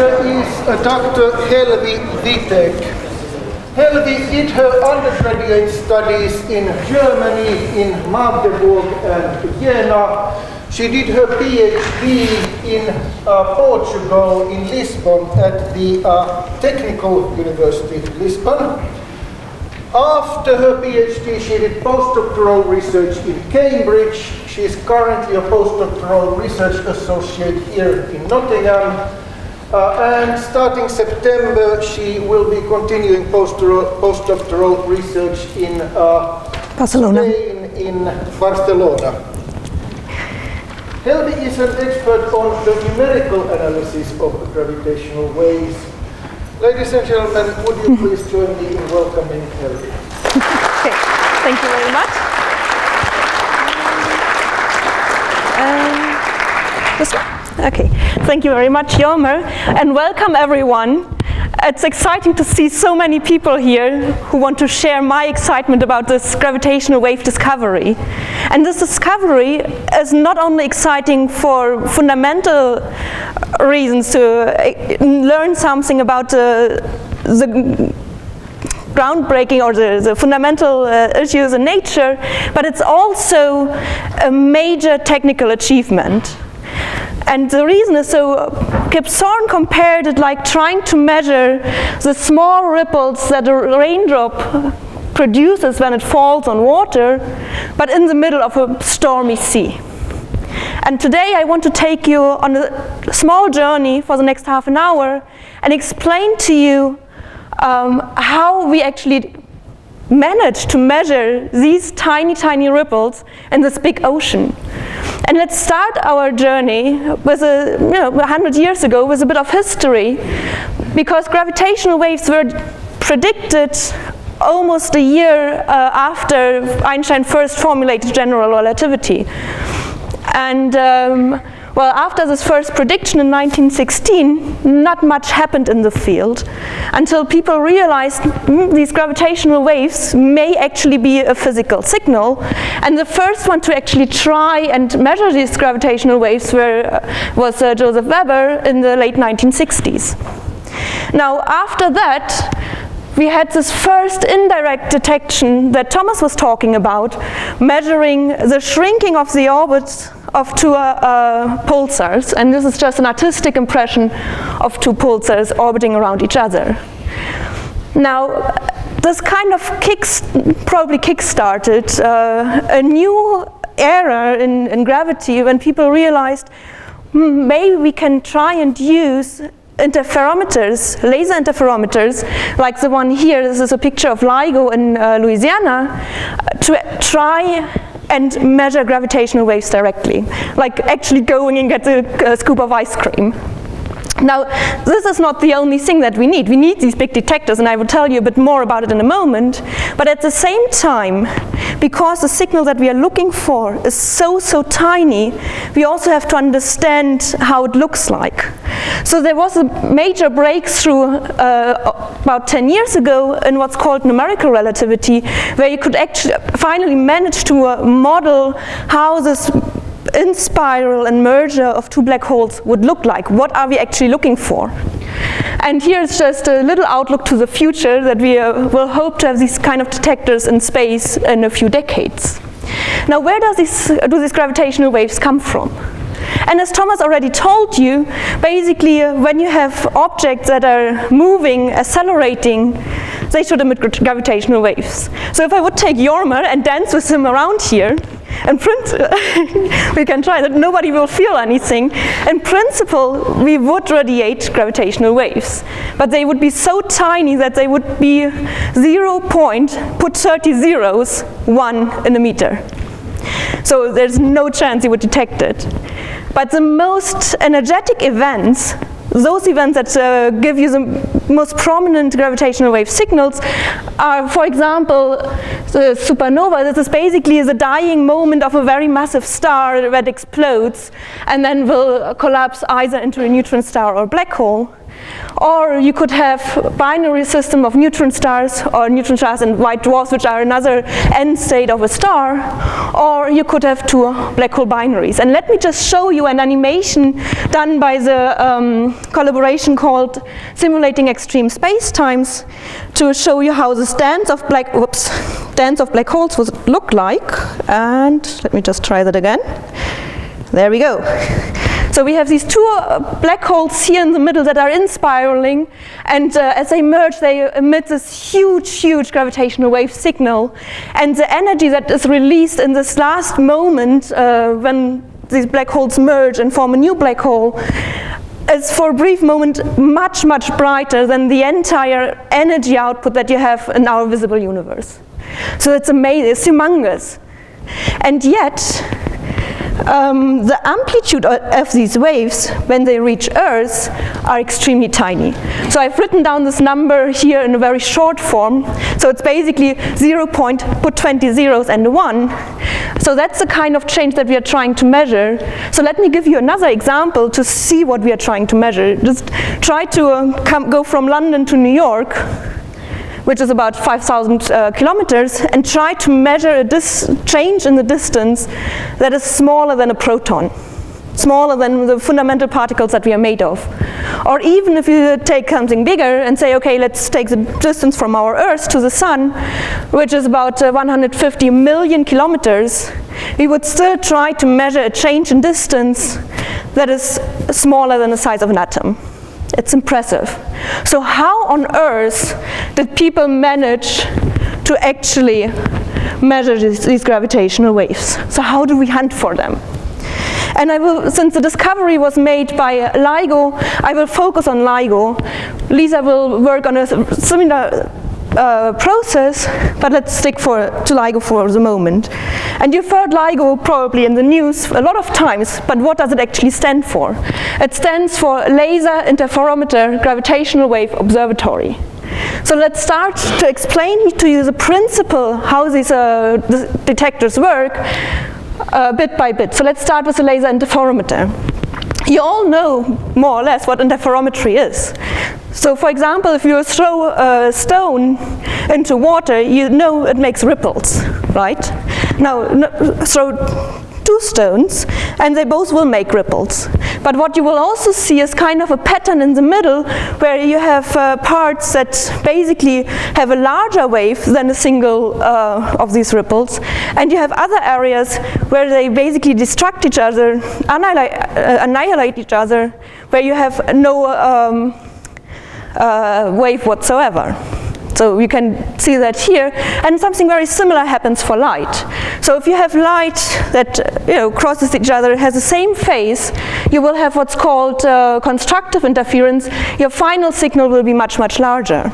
here is Dr. Helvi Witek. Helvi did her undergraduate studies in Germany, in Magdeburg and Jena. She did her PhD in Portugal, in Lisbon, at the Technical University of Lisbon. After her PhD, she did postdoctoral research in Cambridge. She is currently a postdoctoral research associate here in Nottingham. And starting September, she will be continuing postdoctoral research in Barcelona. Spain, in Barcelona. Helvi is an expert on the numerical analysis of gravitational waves. Ladies and gentlemen, would you please join me in welcoming Helvi? Okay, thank you very much. This one? Okay, thank you very much, Jorma, and welcome everyone. It's exciting to see so many people here who want to share my excitement about this gravitational wave discovery. And this discovery is not only exciting for fundamental reasons to learn something about the groundbreaking or the fundamental issues in nature, but it's also a major technical achievement. And the reason is so, Kip Thorne compared it like trying to measure the small ripples that a raindrop produces when it falls on water, but in the middle of a stormy sea. And today I want to take you on a small journey for the next half an hour and explain to you how we actually manage to measure these tiny, tiny ripples in this big ocean. And let's start our journey with 100 years ago with a bit of history, because gravitational waves were predicted almost a year after Einstein first formulated general relativity. And well, after this first prediction in 1916, not much happened in the field until people realized these gravitational waves may actually be a physical signal. And the first one to actually try and measure these gravitational waves was Joseph Weber in the late 1960s. Now, after that, we had this first indirect detection that Thomas was talking about, measuring the shrinking of the orbits of two pulsars, and this is just an artistic impression of two pulsars orbiting around each other. Now, this kind of probably kick-started a new era in gravity when people realized maybe we can try and use interferometers, laser interferometers, like the one here. This is a picture of LIGO in Louisiana, to try and measure gravitational waves directly, like actually going and get a scoop of ice cream. Now, this is not the only thing that we need. We need these big detectors, and I will tell you a bit more about it in a moment. But at the same time, because the signal that we are looking for is so tiny, we also have to understand how it looks like. So there was a major breakthrough about 10 years ago in what's called numerical relativity, where you could actually finally manage to model how this in-spiral and merger of two black holes would look like. What are we actually looking for? And here's just a little outlook to the future, that we will hope to have these kind of detectors in space in a few decades. Now, where do these gravitational waves come from? And as Thomas already told you, basically when you have objects that are moving, accelerating, they should emit gravitational waves. So if I would take Jorma and dance with him around here, and we can try that, nobody will feel anything. In principle, we would radiate gravitational waves, but they would be so tiny that they would be put 30 zeros, 1 in a meter. So there's no chance you would detect it. But the most energetic events, those events that give you the most prominent gravitational wave signals, are, for example, the supernova. This is basically the dying moment of a very massive star that explodes and then will collapse either into a neutron star or a black hole. Or you could have a binary system of neutron stars or neutron stars and white dwarfs, which are another end state of a star. Or you could have two black hole binaries. And let me just show you an animation done by the collaboration called Simulating Extreme Spacetimes to show you how the stands of black holes would look like. And let me just try that again. There we go. So we have these two black holes here in the middle that are inspiraling, and as they merge, they emit this huge, huge gravitational wave signal. And the energy that is released in this last moment when these black holes merge and form a new black hole is for a brief moment much, much brighter than the entire energy output that you have in our visible universe. So it's amazing, it's humongous. And yet, the amplitude of these waves when they reach Earth are extremely tiny. So I've written down this number here in a very short form. So it's basically 0.put 20 zeros and a 1. So that's the kind of change that we are trying to measure. So let me give you another example to see what we are trying to measure. Just try to go from London to New York, which is about 5,000 kilometers, and try to measure a change in the distance that is smaller than a proton, smaller than the fundamental particles that we are made of. Or even if you take something bigger and say, okay, let's take the distance from our Earth to the Sun, which is about 150 million kilometers, we would still try to measure a change in distance that is smaller than the size of an atom. It's impressive. So how on earth did people manage to actually measure these gravitational waves? So how do we hunt for them? And I will, since the discovery was made by LIGO, I will focus on LIGO. Lisa will work on a similar process, but let's stick to LIGO for the moment. And you've heard LIGO probably in the news a lot of times, but what does it actually stand for? It stands for Laser Interferometer Gravitational Wave Observatory. So let's start to explain to you the principle how these detectors work bit by bit. So let's start with the laser interferometer. You all know more or less what interferometry is. So for example, if you throw a stone into water, you know it makes ripples, right? Now throw two stones and they both will make ripples. But what you will also see is kind of a pattern in the middle where you have parts that basically have a larger wave than a single of these ripples, and you have other areas where they basically destruct each other, annihilate each other, where you have no wave whatsoever. So you can see that here, and something very similar happens for light. So if you have light that crosses each other, has the same phase, you will have what's called constructive interference. Your final signal will be much, much larger.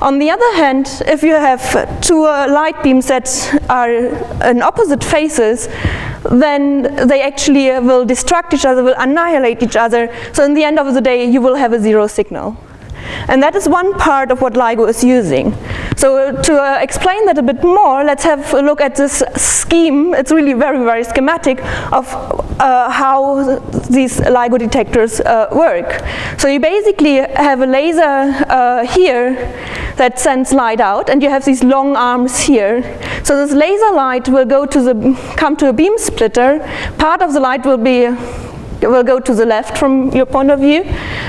On the other hand, if you have two light beams that are in opposite phases, then they actually will destruct each other, will annihilate each other. So in the end of the day, you will have a zero signal. And that is one part of what LIGO is using. So to explain that a bit more, let's have a look at this scheme. It's really very, very schematic of how these LIGO detectors work. So you basically have a laser here that sends light out, and you have these long arms here. So this laser light will come to a beam splitter. Part of the light will go to the left from your point of view,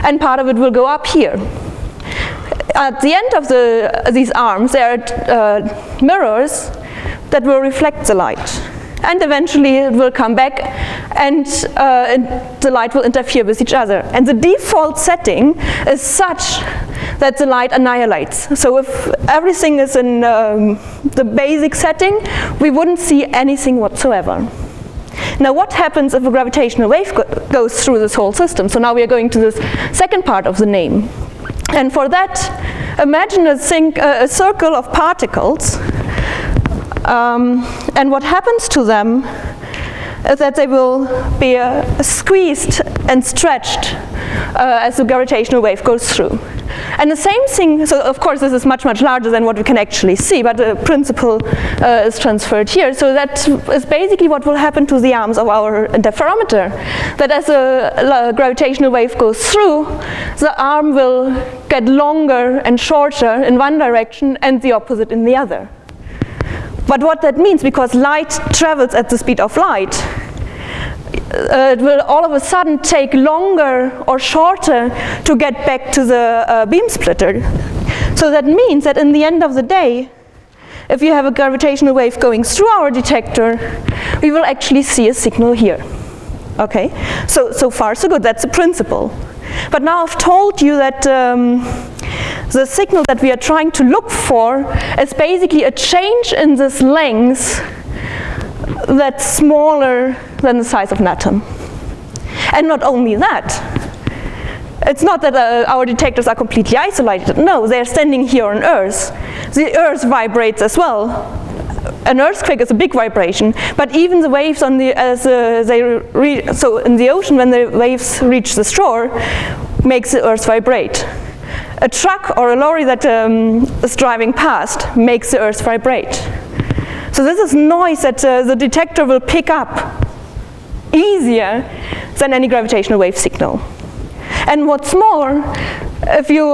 and part of it will go up here. At the end of these arms, there are mirrors that will reflect the light. And eventually it will come back, and the light will interfere with each other. And the default setting is such that the light annihilates. So if everything is in the basic setting, we wouldn't see anything whatsoever. Now what happens if a gravitational wave goes through this whole system? So now we are going to this second part of the name. And for that, imagine a circle of particles, and what happens to them is that they will be squeezed and stretched as the gravitational wave goes through. And the same thing, so of course this is much, much larger than what we can actually see, but the principle is transferred here. So that is basically what will happen to the arms of our interferometer, that as a gravitational wave goes through, the arm will get longer and shorter in one direction and the opposite in the other. But what that means, because light travels at the speed of light, it will all of a sudden take longer or shorter to get back to the beam splitter. So that means that in the end of the day, if you have a gravitational wave going through our detector, we will actually see a signal here. Okay, so far so good, that's the principle. But now I've told you that the signal that we are trying to look for is basically a change in this length that's smaller than the size of an atom. And not only that, it's not that our detectors are completely isolated. No, they're standing here on Earth. The Earth vibrates as well. An earthquake is a big vibration, but even the waves on the so in the ocean, when the waves reach the shore, makes the Earth vibrate. A truck or a lorry that is driving past makes the Earth vibrate. So this is noise that the detector will pick up easier than any gravitational wave signal. And what's more, if you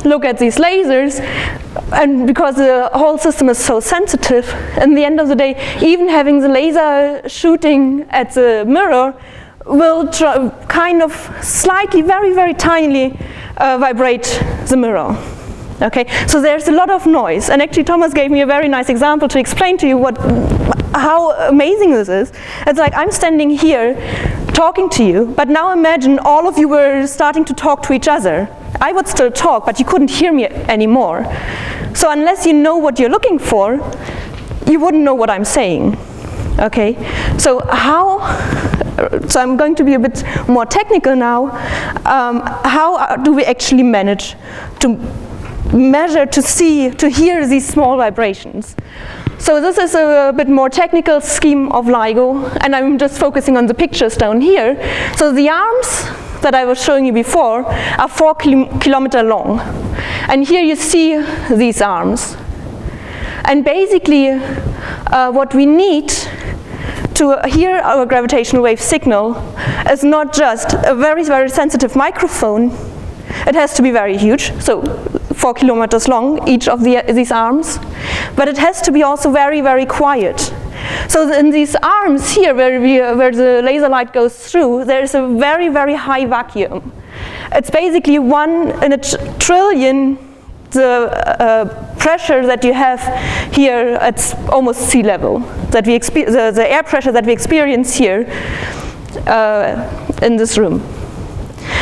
look at these lasers, and because the whole system is so sensitive, in the end of the day, even having the laser shooting at the mirror will kind of slightly, very, very tinily vibrate the mirror. Okay, so there's a lot of noise, and actually Thomas gave me a very nice example to explain to you how amazing this is. It's like I'm standing here talking to you, but now imagine all of you were starting to talk to each other. I would still talk, but you couldn't hear me anymore. So unless you know what you're looking for, you wouldn't know what I'm saying. Okay, so so I'm going to be a bit more technical now. How do we actually manage to measure, to hear these small vibrations? So this is a bit more technical scheme of LIGO, and I'm just focusing on the pictures down here. So the arms that I was showing you before are 4 kilometers long. And here you see these arms. And basically what we need to hear our gravitational wave signal is not just a very, very sensitive microphone. It has to be very huge, so 4 kilometers long, each of these arms. But it has to be also very, very quiet. So in these arms here, where the laser light goes through, there is a very, very high vacuum. It's basically 1 in a trillion the pressure that you have here at almost sea level, that the air pressure that we experience here in this room.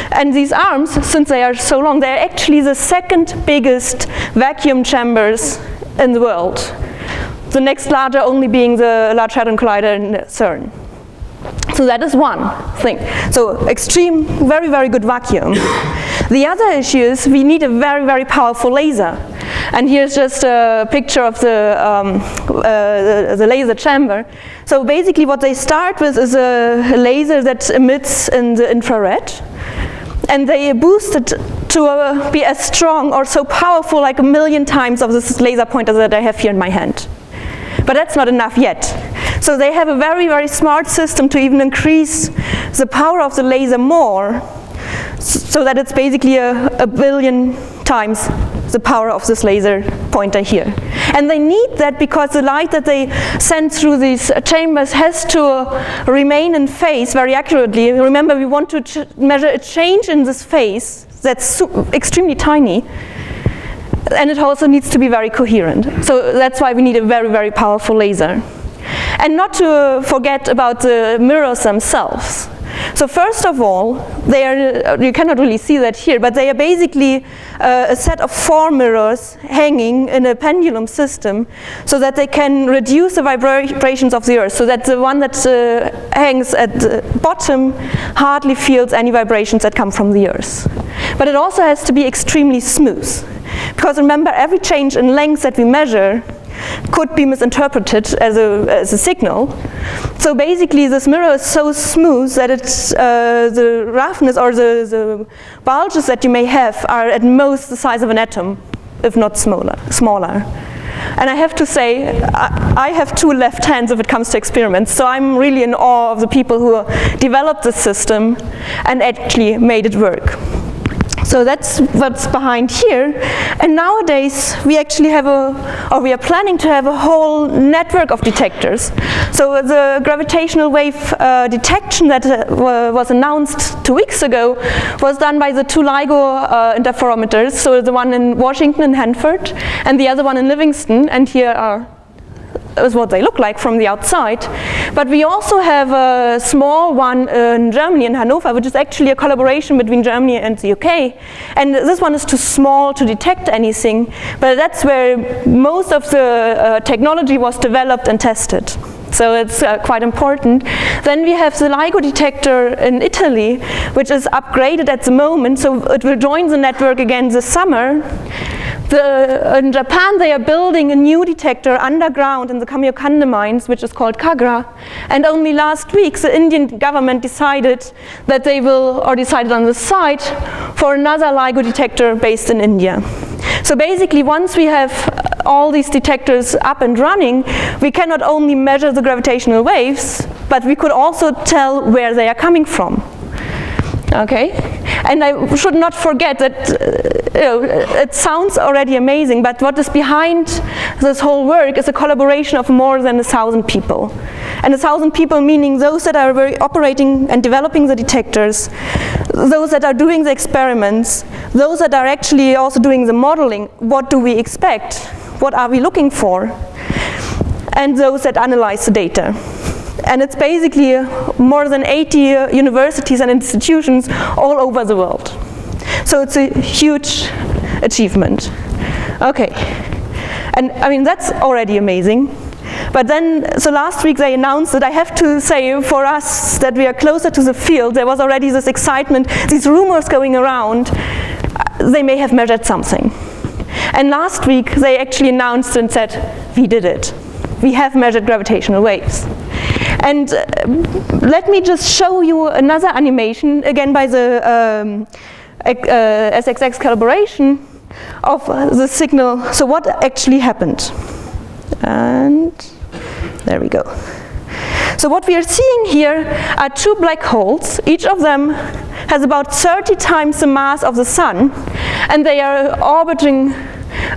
And these arms, since they are so long, they're actually the second biggest vacuum chambers in the world. The next larger only being the Large Hadron Collider in CERN. So that is one thing. So extreme, very, very good vacuum. The other issue is we need a very, very powerful laser. And here's just a picture of the laser chamber. So basically what they start with is a laser that emits in the infrared. And they boost it to be as strong or so powerful, like 1,000,000 times of this laser pointer that I have here in my hand. But that's not enough yet. So they have a very, very smart system to even increase the power of the laser more, so that it's basically a 1,000,000,000 times the power of this laser pointer here. And they need that because the light that they send through these chambers has to remain in phase very accurately. Remember, we want to measure a change in this phase that's extremely tiny. And it also needs to be very coherent. So that's why we need a very, very powerful laser. And not to forget about the mirrors themselves. So first of all, they are, you cannot really see that here, but they are basically a set of 4 mirrors hanging in a pendulum system so that they can reduce the vibrations of the Earth, so that the one that hangs at the bottom hardly feels any vibrations that come from the Earth. But it also has to be extremely smooth. Because remember, every change in length that we measure could be misinterpreted as a signal. So basically this mirror is so smooth that it's, the roughness or the bulges that you may have are at most the size of an atom, if not smaller. And I have to say, I have two left hands if it comes to experiments, so I'm really in awe of the people who developed this system and actually made it work. So that's what's behind here. And nowadays, we actually have we are planning to have a whole network of detectors. So the gravitational wave detection that was announced 2 weeks ago was done by the two LIGO interferometers, so the one in Washington and Hanford, and the other one in Livingston, and here is what they look like from the outside. But we also have a small one in Germany, in Hanover, which is actually a collaboration between Germany and the UK. And this one is too small to detect anything, but that's where most of the technology was developed and tested. So it's quite important. Then we have the LIGO detector in Italy, which is upgraded at the moment, so it will join the network again this summer. In Japan, they are building a new detector underground in the Kamiokande mines, which is called Kagra. And only last week, the Indian government decided that they will, or decided on the site, for another LIGO detector based in India. So basically, once we have all these detectors up and running, we can not only measure the gravitational waves, but we could also tell where they are coming from. Okay? And I should not forget that it sounds already amazing, but what is behind this whole work is a collaboration of more than 1,000 people. And 1,000 people meaning those that are operating and developing the detectors, those that are doing the experiments, those that are actually also doing the modeling, what do we expect, what are we looking for, and those that analyze the data. And it's basically more than 80 universities and institutions all over the world. So it's a huge achievement. Okay, and I mean that's already amazing. But then, so last week they announced that I have to say for us that we are closer to the field, there was already this excitement, these rumors going around, they may have measured something. And last week they actually announced and said, we did it. We have measured gravitational waves. And let me just show you another animation, again by the SXX collaboration of the signal. So what actually happened? And there we go. So what we are seeing here are two black holes. Each of them has about 30 times the mass of the sun, and they are orbiting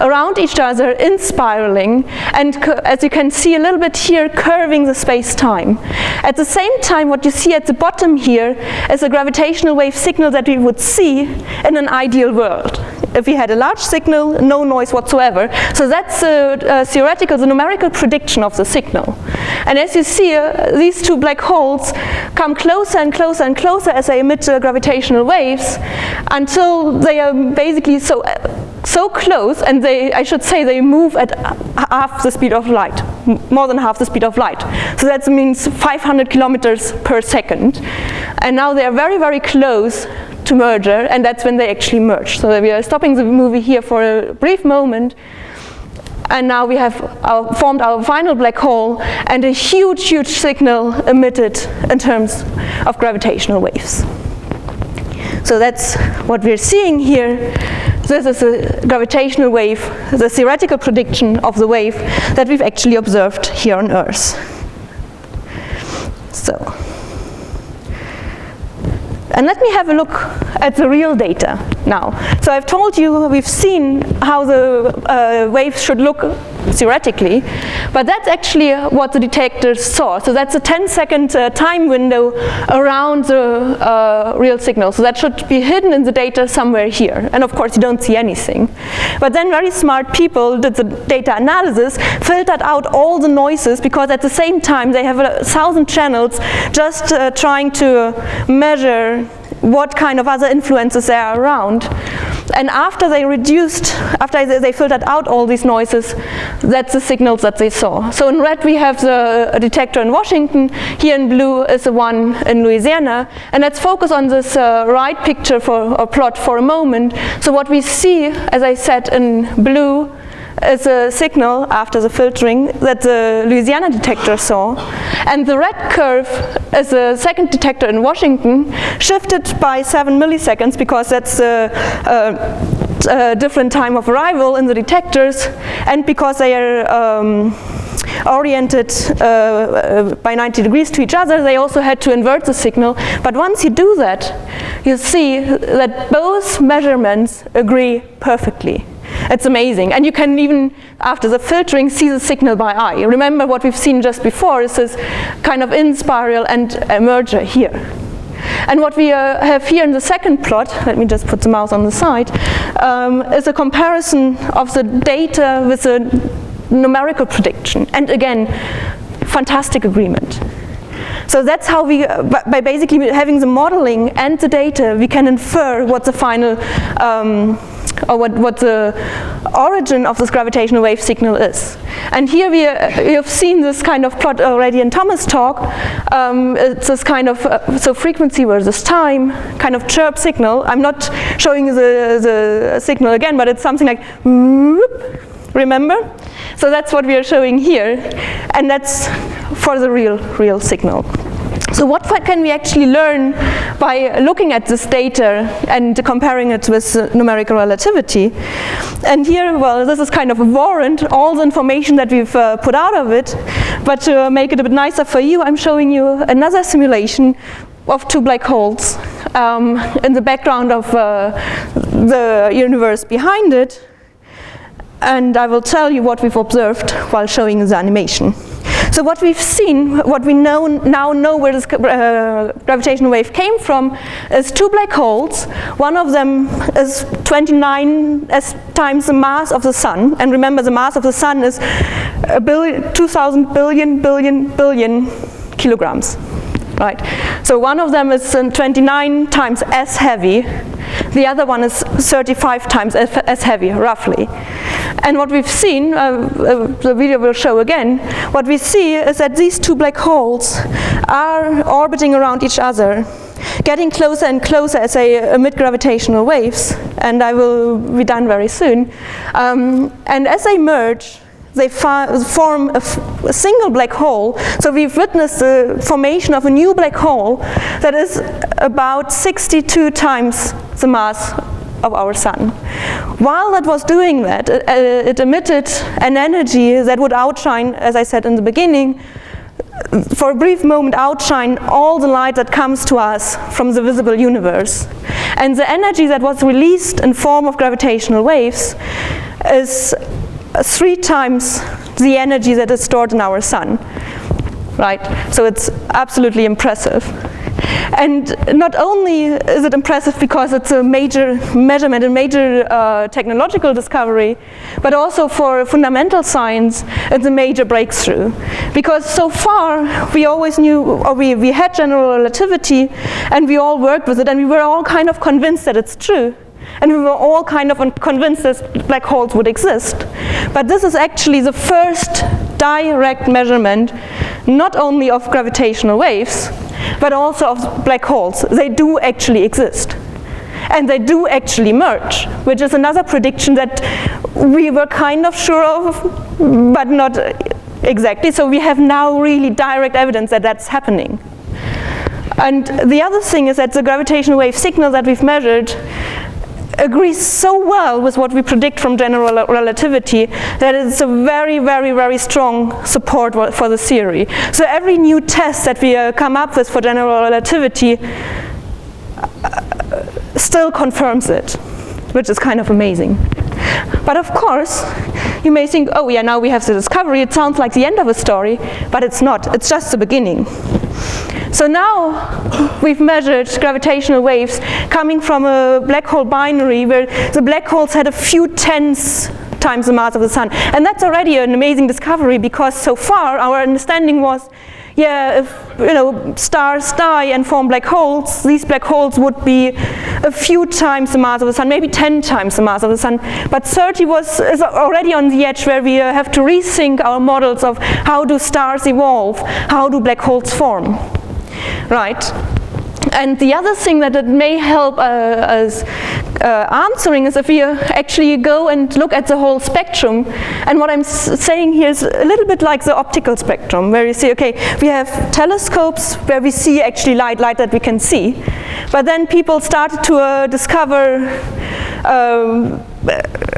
around each other in spiraling, and as you can see a little bit here, curving the space-time. At the same time, what you see at the bottom here is a gravitational wave signal that we would see in an ideal world. If we had a large signal, no noise whatsoever. So that's the numerical prediction of the signal. And as you see, these two black holes come closer and closer and closer as they emit gravitational waves until they are basically so close, and I should say they move at half the speed of light, more than half the speed of light. So that means 500 kilometers per second. And now they are very, very close to merger, and that's when they actually merge. So we are stopping the movie here for a brief moment, and now we have formed our final black hole and a huge, huge signal emitted in terms of gravitational waves. So that's what we're seeing here. This is a gravitational wave, the theoretical prediction of the wave that we've actually observed here on Earth. So, and let me have a look at the real data now. So I've told you we've seen how the waves should look theoretically, but that's actually what the detectors saw. So that's a 10-second time window around the real signal. So that should be hidden in the data somewhere here. And of course you don't see anything. But then very smart people did the data analysis, filtered out all the noises, because at the same time they have 1,000 channels just trying to measure what kind of other influences there are around. And after they filtered out all these noises, that's the signals that they saw. So in red we have a detector in Washington, here in blue is the one in Louisiana, and let's focus on this right picture or plot for a moment. So what we see, as I said, in blue is a signal after the filtering that the Louisiana detector saw, and the red curve is a second detector in Washington, shifted by 7 milliseconds because that's a different time of arrival in the detectors, and because they are oriented by 90 degrees to each other, they also had to invert the signal. But once you do that, you see that both measurements agree perfectly. It's amazing. And you can even, after the filtering, see the signal by eye. Remember what we've seen just before is this kind of in-spiral and a merger here. And what we have here in the second plot, let me just put the mouse on the side, is a comparison of the data with the numerical prediction. And again, fantastic agreement. So that's how we, by basically having the modeling and the data, we can infer what the final, or what the origin of this gravitational wave signal is. And here we have seen this kind of plot already in Thomas' talk. It's this kind of, so frequency versus time, kind of chirp signal. I'm not showing you the signal again, but it's something like, whoop, remember? So that's what we are showing here, and that's for the real signal. So what can we actually learn by looking at this data and comparing it with numerical relativity? And here, well, this is kind of a warrant, all the information that we've put out of it, but to make it a bit nicer for you, I'm showing you another simulation of two black holes in the background of the universe behind it. And I will tell you what we've observed while showing the animation. So what we've seen, what we now know where this gravitational wave came from, is two black holes. One of them is 29 times the mass of the sun. And remember, the mass of the sun is 2,000 billion kilograms. Right? So one of them is 29 times as heavy. The other one is 35 times as heavy, roughly. And what we've seen, the video will show again, what we see is that these two black holes are orbiting around each other, getting closer and closer as they emit gravitational waves, and I will be done very soon. And as they merge, they form a single black hole. So we've witnessed the formation of a new black hole that is about 62 times the mass of our sun. While that was doing that, it emitted an energy that would outshine, as I said in the beginning, for a brief moment outshine all the light that comes to us from the visible universe. And the energy that was released in form of gravitational waves is 3 times the energy that is stored in our sun, right? So it's absolutely impressive. And not only is it impressive because it's a major measurement, a major technological discovery, but also for fundamental science, it's a major breakthrough. Because so far, we always knew, or we had general relativity, and we all worked with it, and we were all kind of convinced that it's true. And we were all kind of convinced that black holes would exist. But this is actually the first direct measurement, not only of gravitational waves, but also of black holes. They do actually exist. And they do actually merge, which is another prediction that we were kind of sure of, but not exactly. So we have now really direct evidence that that's happening. And the other thing is that the gravitational wave signal that we've measured agrees so well with what we predict from general relativity that it's a very, very, very strong support for the theory. So every new test that we come up with for general relativity still confirms it, which is kind of amazing. But of course, you may think, oh yeah, now we have the discovery, it sounds like the end of a story, but it's not, it's just the beginning. So now we've measured gravitational waves coming from a black hole binary where the black holes had a few tenths times the mass of the sun. And that's already an amazing discovery because so far our understanding was, yeah, if stars die and form black holes, these black holes would be a few times the mass of the sun, maybe 10 times the mass of the sun. But 30 is already on the edge where we have to rethink our models of how do stars evolve, how do black holes form. Right? And the other thing that it may help us answering is if we actually go and look at the whole spectrum. And what I'm saying here is a little bit like the optical spectrum, where you see, okay, we have telescopes where we see actually light that we can see. But then people started to discover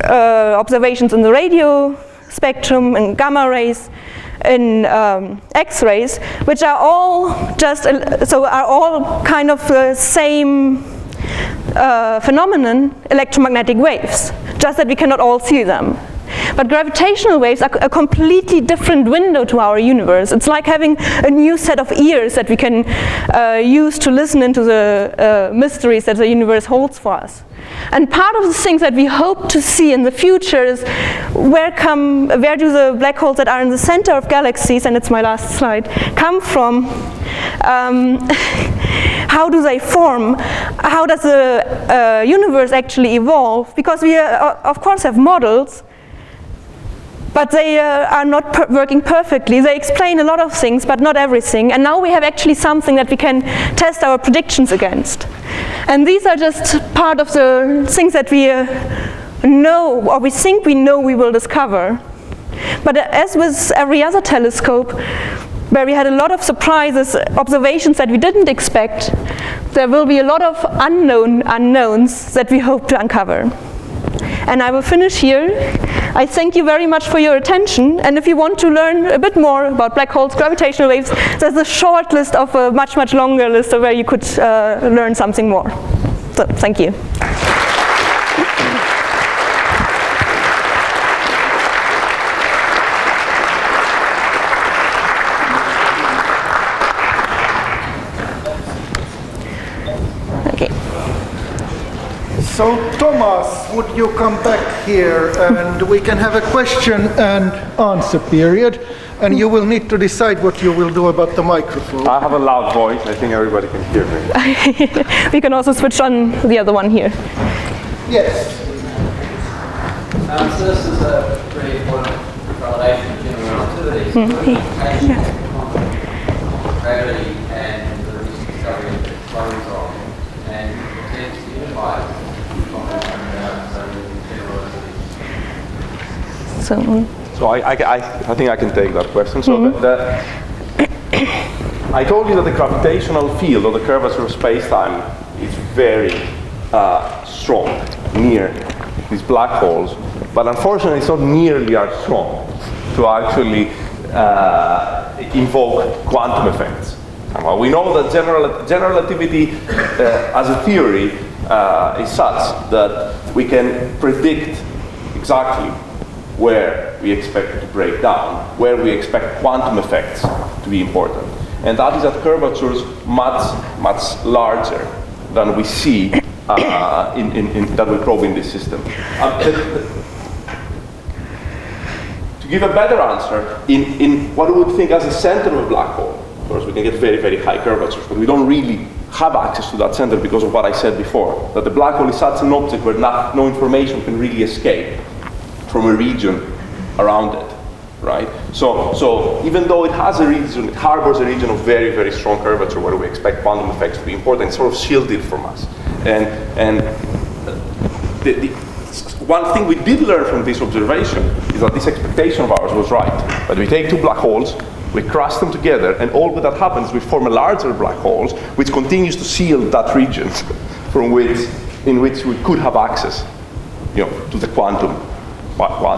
observations in the radio spectrum and gamma rays, in X-rays, which are all just are all kind of the same phenomenon, electromagnetic waves, just that we cannot all see them. But gravitational waves are a completely different window to our universe. It's like having a new set of ears that we can use to listen into the mysteries that the universe holds for us. And part of the things that we hope to see in the future is where do the black holes that are in the center of galaxies, and it's my last slide, come from? How do they form? How does the universe actually evolve? Because we, of course, have models, but they are not working perfectly. They explain a lot of things, but not everything. And now we have actually something that we can test our predictions against. And these are just part of the things that we know, or we think we know we will discover. But as with every other telescope, where we had a lot of surprises, observations that we didn't expect, there will be a lot of unknowns that we hope to uncover. And I will finish here. I thank you very much for your attention, and if you want to learn a bit more about black holes, gravitational waves, there's a short list of a much longer list of where you could learn something more. So, thank you. So Thomas, would you come back here and we can have a question and answer period, and you will need to decide what you will do about the microphone. I have a loud voice, I think everybody can hear me. We can also switch on the other one here. Yes. So this is a pretty important validation of general relativity. Gravity and the recent discovery of the raindrop, and it tends to unify. So I think I can take that question. So I told you that the gravitational field or the curvature of space-time is very strong near these black holes, but unfortunately it's not nearly as strong to actually invoke quantum effects. We know that general relativity as a theory is such that we can predict exactly where we expect it to break down, where we expect quantum effects to be important. And that is at curvatures much larger than we see that we probe in this system. To give a better answer, in what we would think as the center of a black hole, of course we can get very high curvatures, but we don't really have access to that center because of what I said before, that the black hole is such an object where no information can really escape from a region around it, right? So even though it has a region, it harbors a region of very strong curvature where we expect quantum effects to be important, it's sort of shielded from us. And the one thing we did learn from this observation is that this expectation of ours was right. That we take two black holes, we crush them together, and all that happens, we form a larger black hole, which continues to seal that region in which we could have access, to the quantum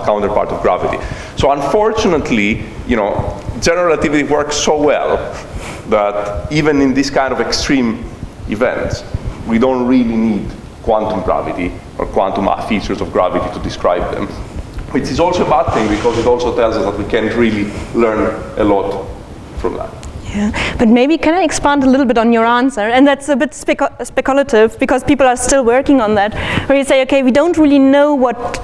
counterpart of gravity. So unfortunately, general relativity works so well that even in this kind of extreme events, we don't really need quantum gravity or quantum features of gravity to describe them. Which is also a bad thing because it also tells us that we can't really learn a lot from that. Yeah, but maybe can I expand a little bit on your answer? And that's a bit speculative because people are still working on that. Where you say, okay, we don't really know what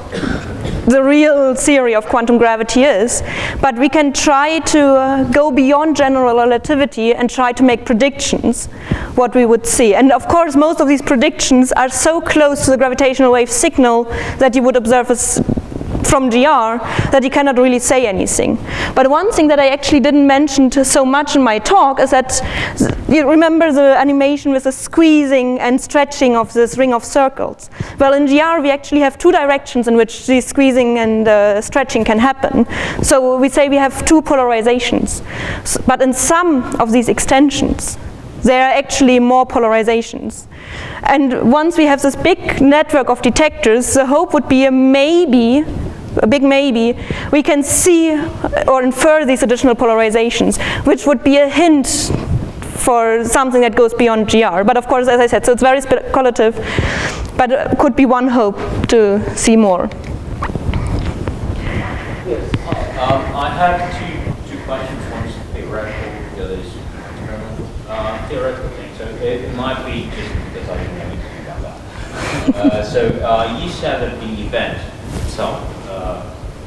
the real theory of quantum gravity is, but we can try to go beyond general relativity and try to make predictions what we would see. And of course, most of these predictions are so close to the gravitational wave signal that you would observe as from GR that you cannot really say anything. But one thing that I actually didn't mention so much in my talk is that, you remember the animation with the squeezing and stretching of this ring of circles? Well, in GR we actually have two directions in which the squeezing and stretching can happen. So we say we have two polarizations. But in some of these extensions, there are actually more polarizations. And once we have this big network of detectors, the hope would be a big maybe, we can see or infer these additional polarizations, which would be a hint for something that goes beyond GR. But of course, as I said, so it's very speculative, but it could be one hope to see more. Yes. I have two questions. One's theoretical, the other is experimental. Theoretical thing. So it might be just because I didn't know anything about that. So you said that the event itself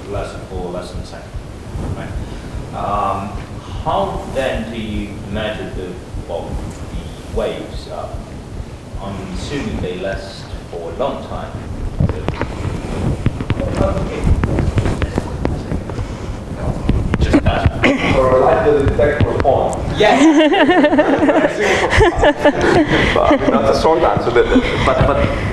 lasted for less than a second, right? How then do you measure the waves? I'm assuming they last for a long time. Just that. Or like the detector on. Yeah. That's a short answer, but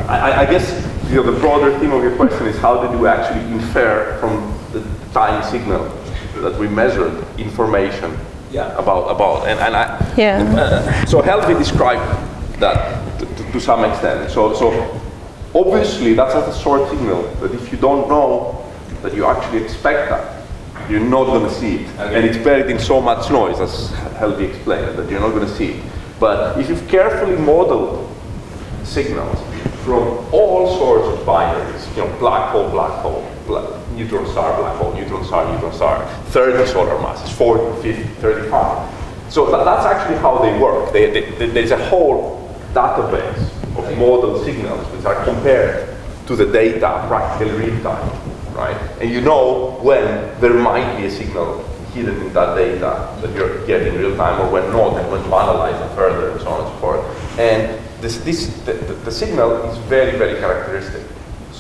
I guess the broader theme of your question is how did you actually infer from the time signal that we measured information about and I so Helvi described that to some extent. So obviously that's not a short signal that if you don't know that you actually expect that, you're not going to see it. Okay. And it's buried in so much noise, as Helvi explained, that you're not going to see it. But if you've carefully modeled signals from all sorts of binaries, black hole, neutron star, black hole, neutron star, 30 solar masses, 40, 50, 35. So that's actually how they work. There's a whole database of model signals which are compared to the data practically real time. Right? And you know when there might be a signal hidden in that data that you're getting real time or when not, and when to analyze it further and so on and so forth. And the signal is very, very characteristic.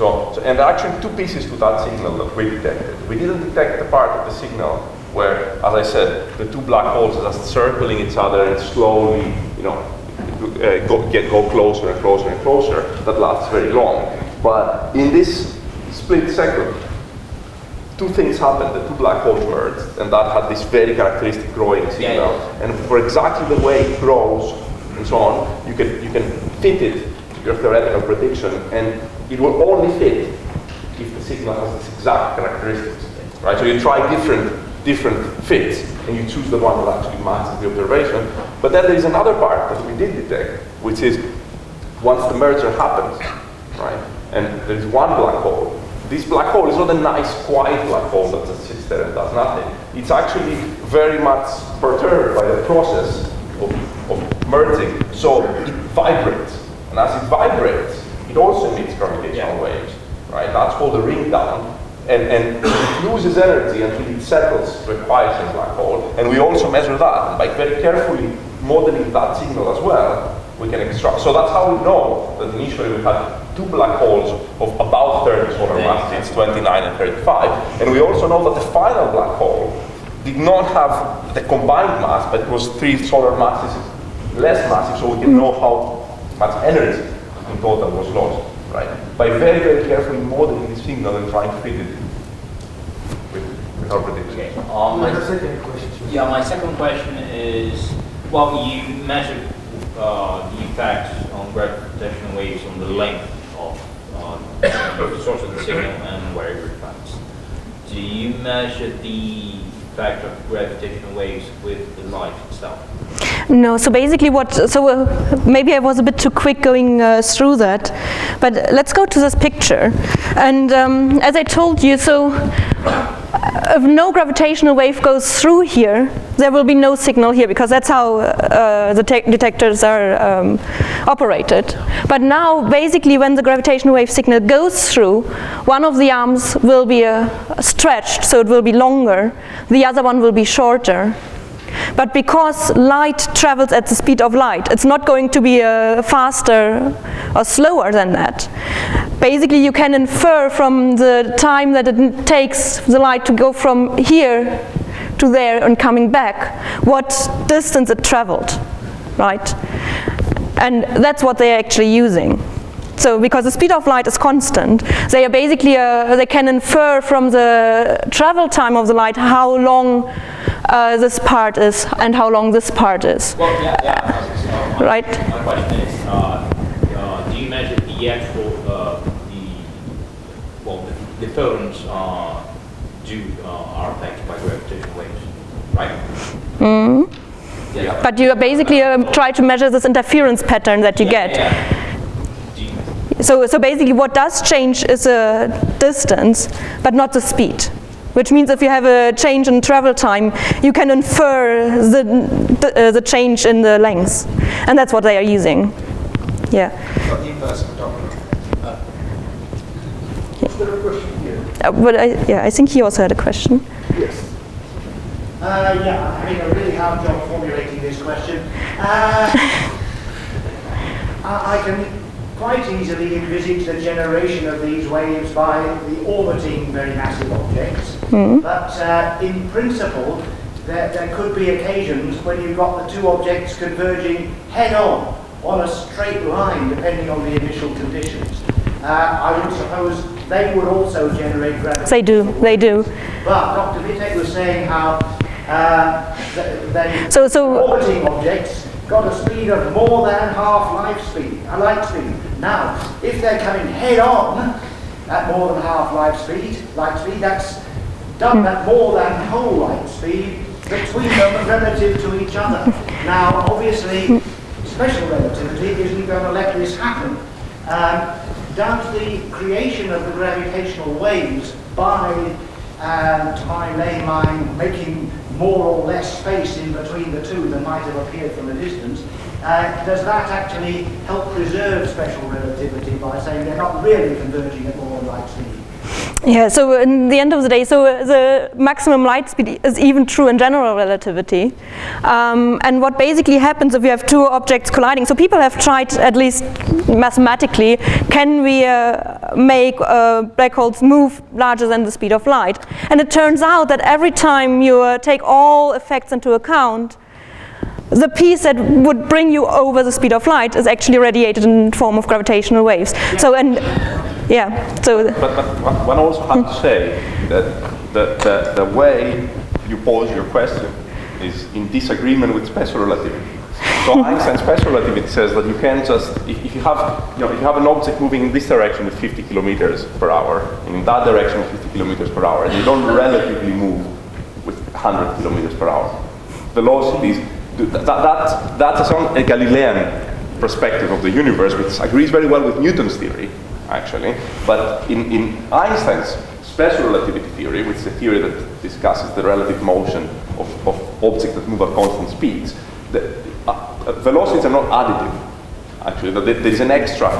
And there are actually two pieces to that signal that we detected. We didn't detect the part of the signal where, as I said, the two black holes are just circling each other and slowly, go closer and closer and closer. That lasts very long. But in this split second, two things happened. The two black holes merged, and that had this very characteristic growing signal. And for exactly the way it grows and so on, you can fit it to your theoretical prediction, and it will only fit if the signal has this exact characteristics. Right? So you try different fits, and you choose the one that actually matches the observation. But then there is another part that we did detect, which is once the merger happens, right? And there is one black hole. This black hole is not a nice, quiet black hole that just sits there and does nothing. It's actually very much perturbed by the process of merging. So it vibrates. And as it vibrates, it also emits gravitational waves. Right? That's called the ring down. And it loses energy until it settles to a quiescent black hole. And we also measure that. And by very carefully modeling that signal as well, we can extract. So that's how we know that initially we had two black holes of about 30 solar masses, it's 29 and 35. And we also know that the final black hole did not have the combined mass, but it was 3 solar masses less massive, so we can know how much energy in total was lost, right? By very, very carefully modeling the signal and trying to fit it with our prediction. Okay. My second question is, well, you measured the effect on gravitational waves on the length of the source of the signal and where it reflects. Do you measure the effect of gravitational waves with the light itself? No, so basically maybe I was a bit too quick going through that, but let's go to this picture. And as I told you, so if no gravitational wave goes through here, there will be no signal here, because that's how the detectors are operated. But now, basically, when the gravitational wave signal goes through, one of the arms will be stretched, so it will be longer. The other one will be shorter. But because light travels at the speed of light, it's not going to be faster or slower than that. basically you can infer from the time that it takes the light to go from here to there and coming back, what distance it traveled, right? And that's what they're actually using. So because the speed of light is constant, they are basically, they can infer from the travel time of the light how long this part is and how long this part is. Well, yeah. Right? My question is, do you measure the actual, the photons are affected by gravitational waves, right? Mm-hmm. Yeah. But you basically try to measure this interference pattern that you get. Yeah. So basically what does change is a distance, but not the speed. Which means if you have a change in travel time, you can infer the change in the length. And that's what they are using. Yeah. Got the inverse of Doppler. Is there a question here? But I think he also had a question. Yes. Yeah, I'm having a really hard job formulating this question. I can quite easily envisage the generation of these waves by the orbiting very massive objects. Mm. But in principle, there could be occasions when you've got the two objects converging head-on a straight line, depending on the initial conditions. I would suppose they would also generate gravity. They do. But Dr. Witek was saying how they So orbiting objects got a speed of more than half light speed. Now, if they're coming head-on at more than half light speed, that's done at more than whole light speed between them relative to each other. Now, obviously, special relativity isn't going to let this happen. Does the creation of the gravitational waves by, to my lay mind, making more or less space in between the two than might have appeared from a distance, does that actually help preserve special relativity by saying they're not really converging at more than light speed? yeah, so in the end of the day, so the maximum light speed is even true in general relativity. And what basically happens if you have two objects colliding, so people have tried, at least mathematically, can we make black holes move larger than the speed of light? And it turns out that every time you take all effects into account, the piece that would bring you over the speed of light is actually radiated in the form of gravitational waves. Yeah. So, and yeah, so. But one also has to say that the way you pose your question is in disagreement with special relativity. So Einstein's special relativity says that you can just, if you have, if you have an object moving in this direction with 50 kilometers per hour, and in that direction with 50 kilometers per hour, and you don't relatively move with 100 kilometers per hour. Velocities, that's a Galilean perspective of the universe, which agrees very well with Newton's theory, actually. But in Einstein's special relativity theory, which is a theory that discusses the relative motion of objects that move at constant speeds, velocities are not additive. Actually, there is an extra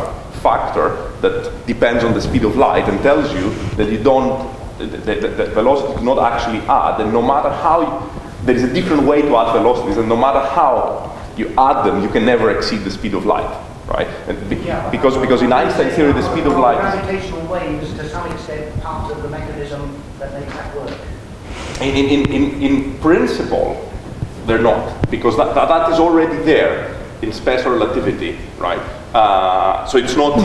factor that depends on the speed of light and tells you that you don't, that velocity do not actually add, and no matter how there is a different way to add velocities, and no matter how you add them, you can never exceed the speed of light, right? And because in Einstein's theory, the speed of light gravitational waves, to some extent, part of the mechanism that makes that work. In principle, they're not, because that is already there in special relativity, right? So it's not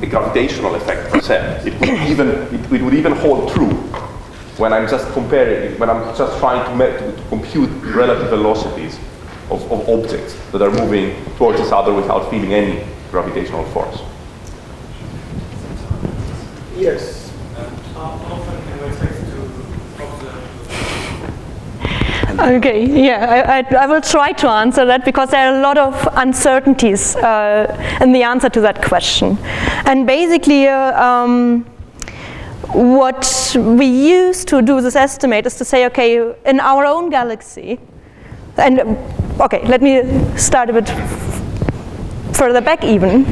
a gravitational effect per se. It would even hold true when I'm just comparing, when I'm just trying to compute relative velocities of objects that are moving towards each other without feeling any gravitational force. Yes. Often can we expect to observe? Okay, yeah, I will try to answer that because there are a lot of uncertainties in the answer to that question. And basically, what we use to do this estimate is to say, okay, in our own galaxy, and okay, let me start a bit further back even,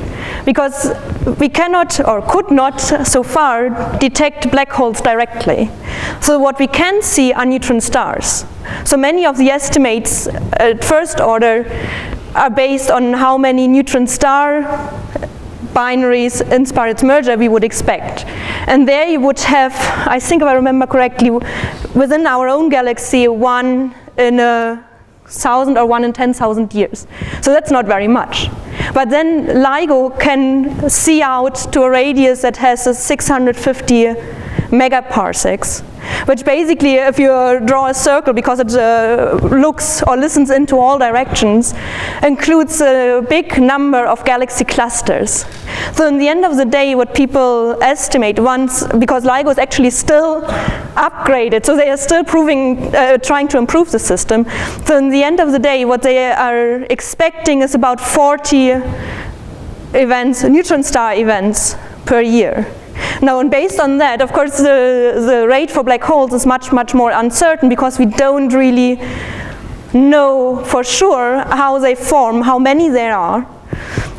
because we cannot or could not so far detect black holes directly. So what we can see are neutron stars. So many of the estimates at first order are based on how many neutron star binaries inspired merger we would expect. And there you would have, I think if I remember correctly, within our own galaxy, 1 in 1,000 or 1 in 10,000 years. So that's not very much. But then LIGO can see out to a radius that has a 650 megaparsecs, which basically, if you draw a circle, because it looks or listens into all directions, includes a big number of galaxy clusters. So in the end of the day, what people estimate once, because LIGO is actually still upgraded, so they are still trying to improve the system. So in the end of the day, what they are expecting is about 40 events, neutron star events per year. Now, and based on that, of course, the rate for black holes is much, much more uncertain, because we don't really know for sure how they form, how many there are.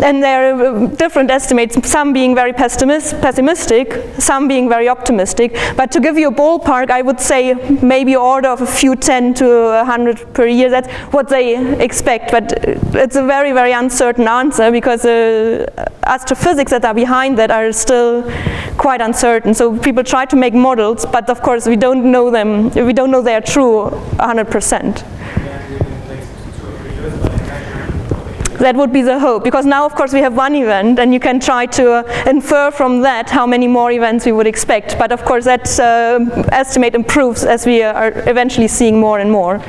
And there are different estimates, some being very pessimistic, some being very optimistic. But to give you a ballpark, I would say maybe order of a few 10 to 100 per year. That's what they expect. But it's a very, very uncertain answer, because astrophysics that are behind that are still quite uncertain. So people try to make models, but of course we don't know them. We don't know they are true 100%. That would be the hope, because now of course we have one event, and you can try to infer from that how many more events we would expect. But of course that estimate improves as we are eventually seeing more and more.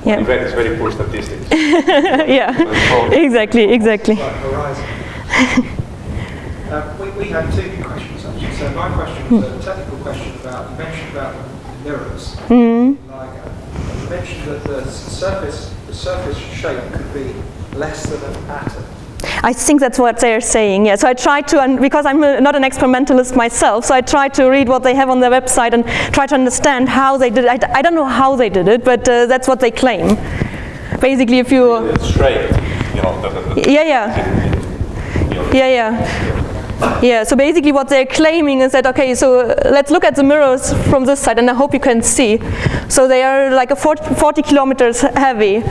Yeah. Event is very poor statistics. Yeah, exactly. We had two questions actually. So my question was a technical question about, you mentioned about the mirrors. You mentioned that the surface shape could be less than an atom. I think that's what they're saying, yeah. So I tried to, because I'm not an experimentalist myself, so I tried to read what they have on their website and try to understand how they did it. I don't know how they did it, but that's what they claim. Basically, if you... It's straight, you know. Yeah, so basically what they're claiming is that, okay, so let's look at the mirrors from this side, and I hope you can see. So they are like a 40 kilometers heavy.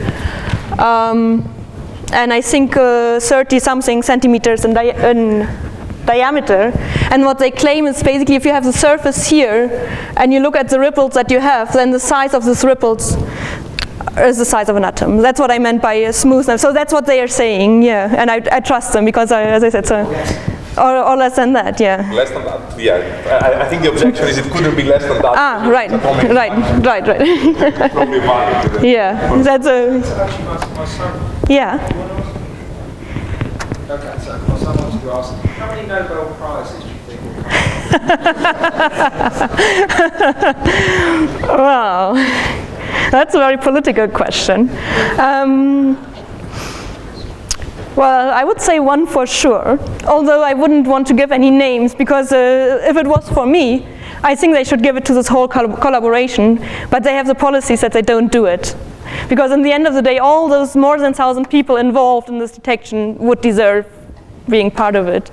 And I think 30-something centimeters in diameter. And what they claim is basically, if you have the surface here, and you look at the ripples that you have, then the size of these ripples is the size of an atom. That's what I meant by smoothness. So that's what they are saying, yeah. And I trust them, because as I said, so, or less than that, yeah. Less than that, yeah. I think the objection is it couldn't be less than that. Ah, right. Probably valid. Yeah, that's a... Actually, my son... Yeah. Okay, so my son wanted to ask, how many Nobel Prizes do you think will come? Wow, that's a very political question. Well, I would say one for sure, although I wouldn't want to give any names, because if it was for me, I think they should give it to this whole collaboration, but they have the policies that they don't do it. Because in the end of the day, all those more than 1,000 people involved in this detection would deserve being part of it.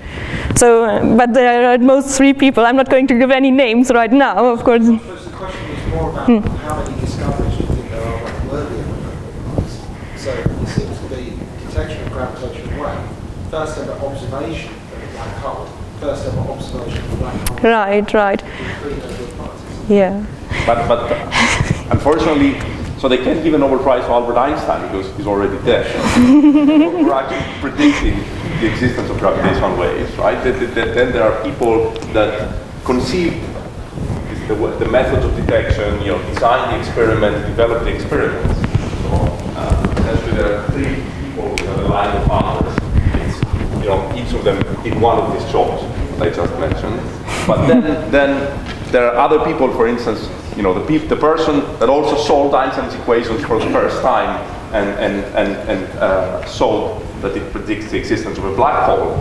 So, but there are at most 3 people. I'm not going to give any names right now, of course. I suppose the question was more about how many discoveries do you think there are worthy of a Nobel Prize? So it seems to be detection of gravitational wave, first ever observation of a black hole, first ever observation of a black hole. Right. 3 Nobel Prizes. Yeah. But unfortunately, so they can't give a Nobel Prize to Albert Einstein because he's already dead. We're actually predicting the existence of gravitational waves, right? Then there are people that conceive the methods of detection, you know, design the experiment, develop the experiments. So essentially there are 3 people who have a line of founders. It's, you know, each of them in one of these jobs I just mentioned. But then there are other people, for instance, you know, the person that also solved Einstein's equations for the first time and showed that it predicts the existence of a black hole,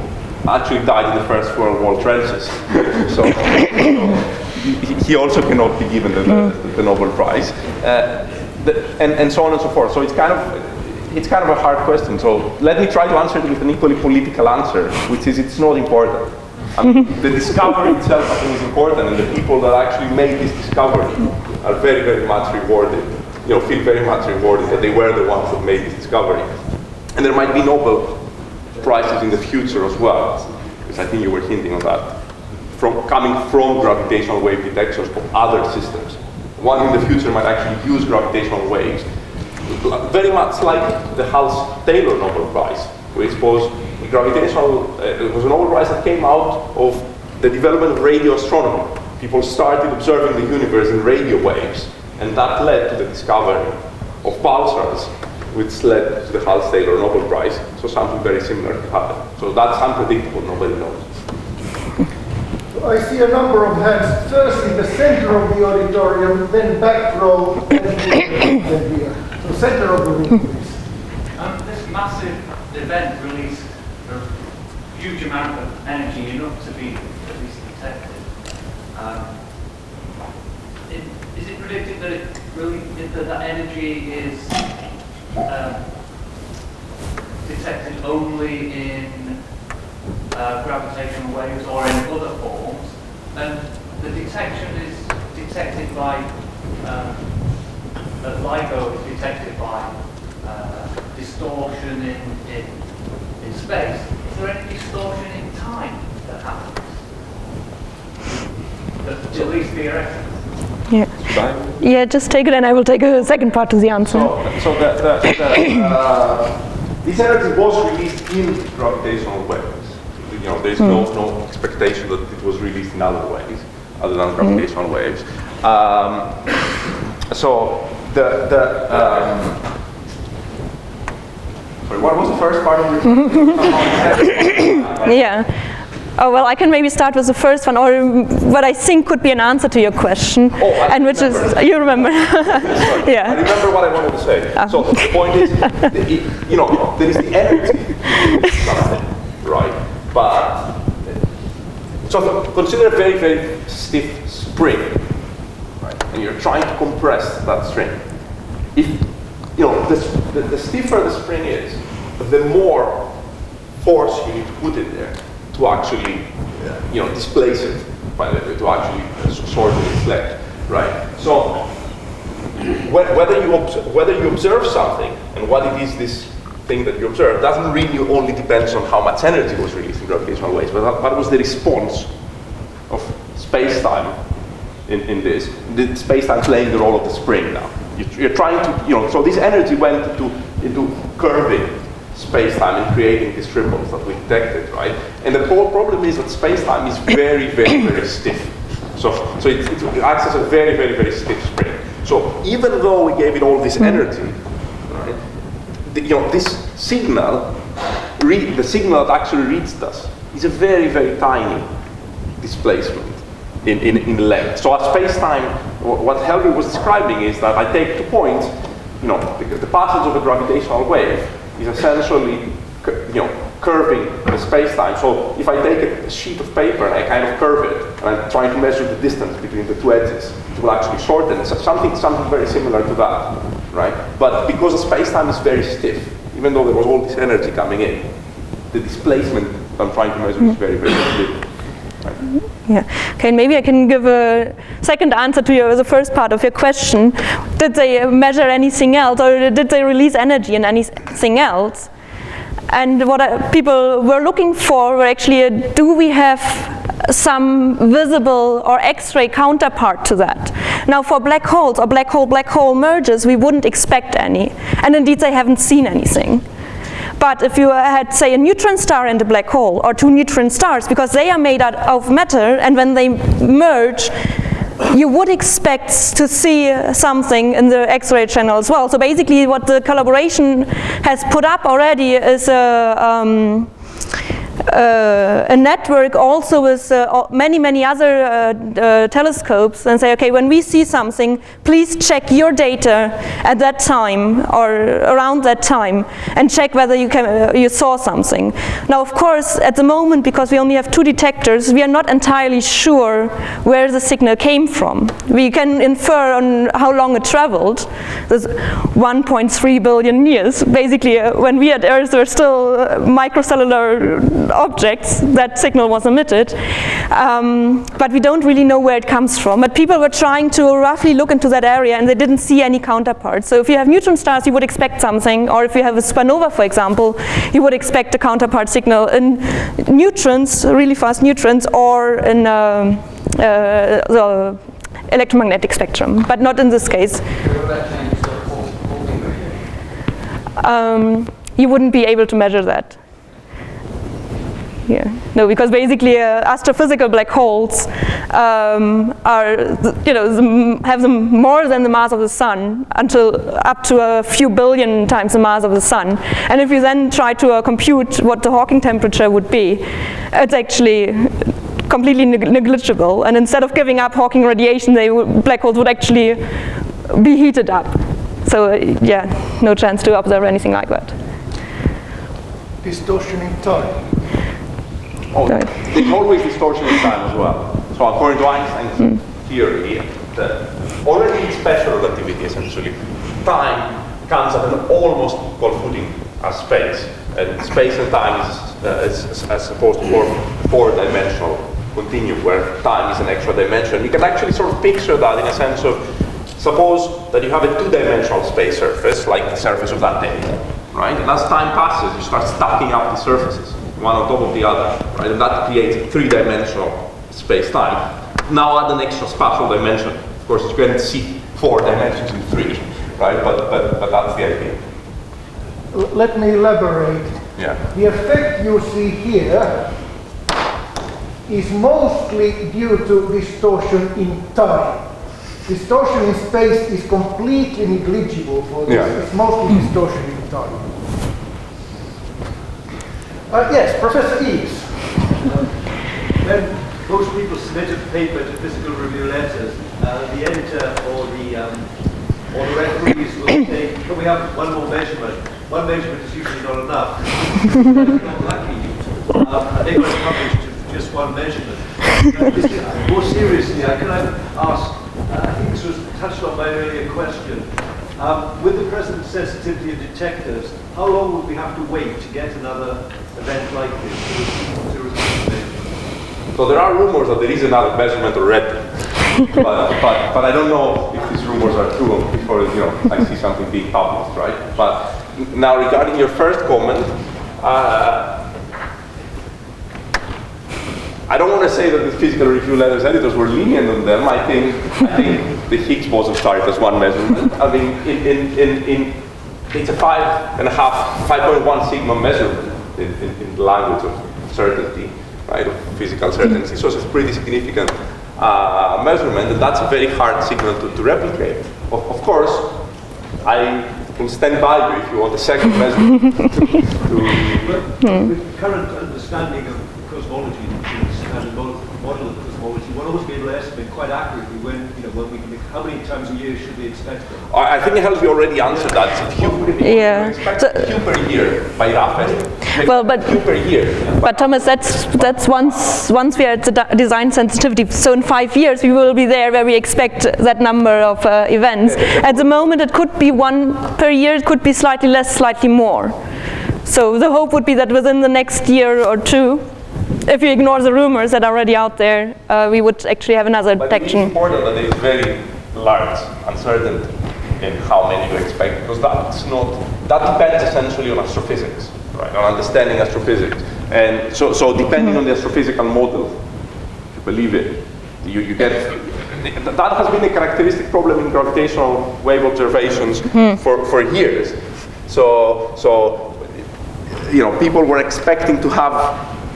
actually died in the First World War trenches. So he also cannot be given the Nobel Prize, and so on and so forth. So it's kind of a hard question. So let me try to answer it with an equally political answer, which is it's not important. The discovery itself, I think, is important, and the people that actually made this discovery are very, very much rewarded. You know, feel very much rewarded that they were the ones that made this discovery. And there might be Nobel Prizes in the future as well. because I think you were hinting on that, coming from gravitational wave detectors of other systems. One in the future might actually use gravitational waves, very much like the Taylor Nobel Prize, which was gravitational. It was a Nobel Prize that came out of the development of radio astronomy. People started observing the universe in radio waves, and that led to the discovery of pulsars, which led to the Taylor Nobel Prize. So something very similar happened. So that's unpredictable, nobody knows. I see a number of hands, first in the center of the auditorium, then back row, then here. So center of the room, please. This massive event released a huge amount of energy, enough to be at least detected. Is it predicted that that energy is detected only in gravitational waves or in other forms, and the detection is detected by LIGO is detected by distortion in space? Is there any distortion in time that happens? At least theoretically. Yeah, just take it and I will take a second part to the answer. This energy was released in gravitational waves. There is no expectation that it was released in other ways, other than gravitational waves. Sorry, what was the first part of your question? Yeah. Oh, well, I can maybe start with the first one, or what I think could be an answer to your question, and which is, you remember? Yeah. I remember what I wanted to say. So the point is, there is the energy in something, right? But so consider a very, very stiff spring, right? And you're trying to compress that string. If the stiffer the spring is, the more force you need to put in there to actually, displace it, to actually sort of deflect, right? So whether you observe something and what it is this thing that you observe doesn't really only depends on how much energy was released in gravitational waves, but what was the response of space-time in this? The space-time playing the role of the spring now. You're trying to, so this energy went into curving space-time and creating these ripples that we detected, right? And the whole problem is that space-time is very, very, very stiff. So it acts as a very, very, very stiff spring. So even though we gave it all this energy, right, this signal, the signal that actually reached us, is a very, very tiny displacement in length. So at space-time, what Helvi was describing is that I take 2 points, the passage of a gravitational wave is essentially, curving the space-time. So if I take a sheet of paper and I kind of curve it, and I'm trying to measure the distance between the 2 edges, it will actually shorten. It's something very similar to that, right? But because the space-time is very stiff, even though there was all this energy coming in, the displacement I'm trying to measure is very, very little. Right. Yeah. Okay, maybe I can give a second answer to the first part of your question. Did they measure anything else, or did they release energy in anything else? And what people were looking for were actually, do we have some visible or X-ray counterpart to that? Now, for black holes or black hole mergers, we wouldn't expect any, and indeed they haven't seen anything. But if you had, say, a neutron star and a black hole, or 2 neutron stars, because they are made out of matter, and when they merge, you would expect to see something in the X-ray channel as well. So basically what the collaboration has put up already is a network also with many other telescopes, and say, okay, when we see something, please check your data at that time or around that time and check whether you saw something. Now, of course, at the moment, because we only have 2 detectors, we are not entirely sure where the signal came from. We can infer on how long it traveled. There's 1.3 billion years. Basically, when we at Earth were still microcellular objects, that signal was emitted. but we don't really know where it comes from. But people were trying to roughly look into that area, and they didn't see any counterparts. So if you have neutron stars, you would expect something, or if you have a supernova, for example, you would expect a counterpart signal in neutrons, really fast neutrons, or in the electromagnetic spectrum, but not in this case. You wouldn't be able to measure that. Yeah. No, because basically astrophysical black holes have more than the mass of the sun, until up to a few billion times the mass of the sun. And if you then try to compute what the Hawking temperature would be, it's actually completely negligible. And instead of giving up Hawking radiation, black holes would actually be heated up. So yeah, no chance to observe anything like that. Distortion in time. Oh, there's always distortion in time as well. So according to Einstein's theory, already in special relativity essentially, time comes at an almost equal footing as space. And space and time is supposed to form a four-dimensional continuum where time is an extra dimension. You can actually sort of picture that in a sense of, suppose that you have a two-dimensional space surface, like the surface of that table, right? And as time passes, you start stacking up the surfaces, one on top of the other, right? And that creates a three-dimensional space-time. Now add an extra spatial dimension. Of course, you can see four dimensions in three, right? But that's the idea. Let me elaborate. Yeah. The effect you see here is mostly due to distortion in time. Distortion in space is completely negligible for this. Yeah. It's mostly distortion in time. Yes, Professor Eves. When most people submit a paper to physical review letters, the editor or the referees will say, can we have one more measurement? One measurement is usually not enough. That's not lucky. And they've got to publish just one measurement. More seriously, can I ask, I think this was touched on by an earlier question. With the present sensitivity of detectors, how long would we have to wait to get another event like this to repeat the measurement? So there are rumors that there is another measurement already, but I don't know if these rumors are true before I see something being published, right? But now regarding your first comment, I don't want to say that the physical review letters editors were lenient on them. I think the Higgs boson started as one measurement. I mean, it's a 5.1 sigma measurement in the language of certainty, right, of physical certainty. So it's a pretty significant measurement, and that's a very hard signal to replicate. Of course, I will stand by you if you want a second measurement. With current understanding of cosmology, standard model of cosmology, one always be able to estimate quite accurately when we can make, how many times a year should we expect them? I think Helvi already answered that. It's a few per year by rough estimate. Well, but few per year. But Thomas, that's once we are at the design sensitivity. So in 5 years we will be there where we expect that number of events. At the moment it could be one per year. It could be slightly less, slightly more. So the hope would be that within the next year or two, if you ignore the rumors that are already out there, we would actually have another detection. It's important that there is very large uncertainty in how many you expect, because that depends essentially on astrophysics, right? On understanding astrophysics. And so depending on the astrophysical model, if you believe it, you get, that has been a characteristic problem in gravitational wave observations for years. So people were expecting to have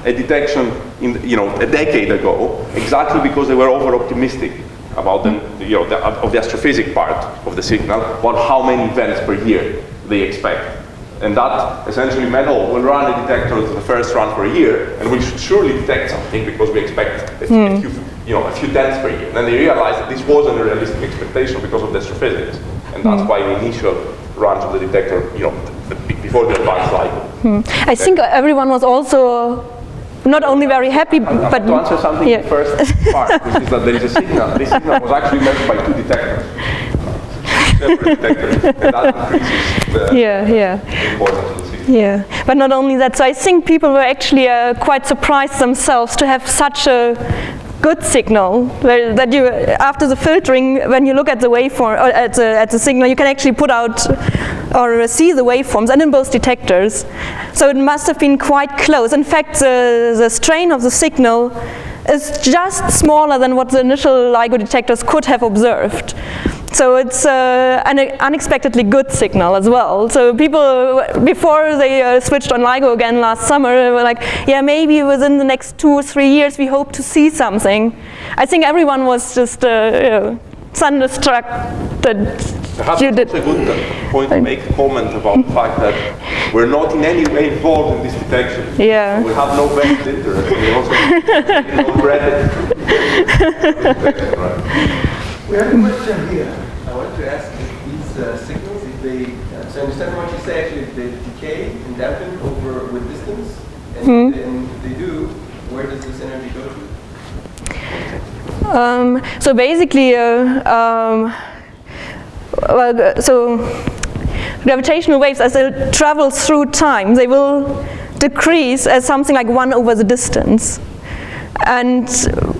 a detection a decade ago, exactly because they were over-optimistic about the astrophysics part of the signal, about how many events per year they expect. And that essentially meant, we'll run a detector to the first run for a year, and we should surely detect something because we expect a few tenths per year. And then they realized that this wasn't a realistic expectation because of the astrophysics. And that's why the initial runs of the detector, before the advanced LIGO. I think everyone was also not only very happy, but to answer something in the first part, which is that there is a signal. This signal was actually measured by two detectors, separate detectors, and that increases the importance of the signal. Yeah, but not only that, so I think people were actually quite surprised themselves to have such a good signal, that you, after the filtering, when you look at the waveform, or at the signal, you can actually put out or see the waveforms, and in both detectors. So it must have been quite close. In fact, the strain of the signal is just smaller than what the initial LIGO detectors could have observed. So it's an unexpectedly good signal as well. So people, before they switched on LIGO again last summer, were like, yeah, maybe within the next 2 or 3 years we hope to see something. I think everyone was just thunderstruck that you did. It's a good point to make a comment about the fact that we're not in any way involved in this detection. Yeah. We have no vested interest. We also no credit. We have a question here. I wanted to ask if these signals, if they, so I understand what you say, actually, if they decay and dampen over with distance, and if they do, where does this energy go to? So basically, so gravitational waves, as they travel through time, they will decrease as something like 1 over the distance. And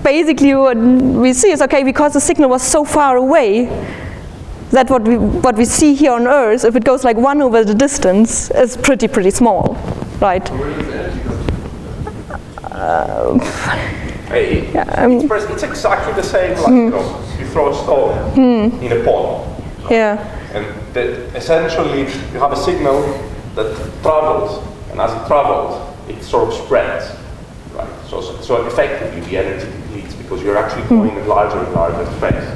basically what we see is, okay, because the signal was so far away, that what we see here on Earth, if it goes like 1 over the distance, is pretty small, right? Where does the energy go to? It's exactly the same like you throw a stone in a pond. Yeah. And essentially you have a signal that travels, and as it travels, it sort of spreads. Right. So effectively the energy depletes because you're actually going in larger and larger space.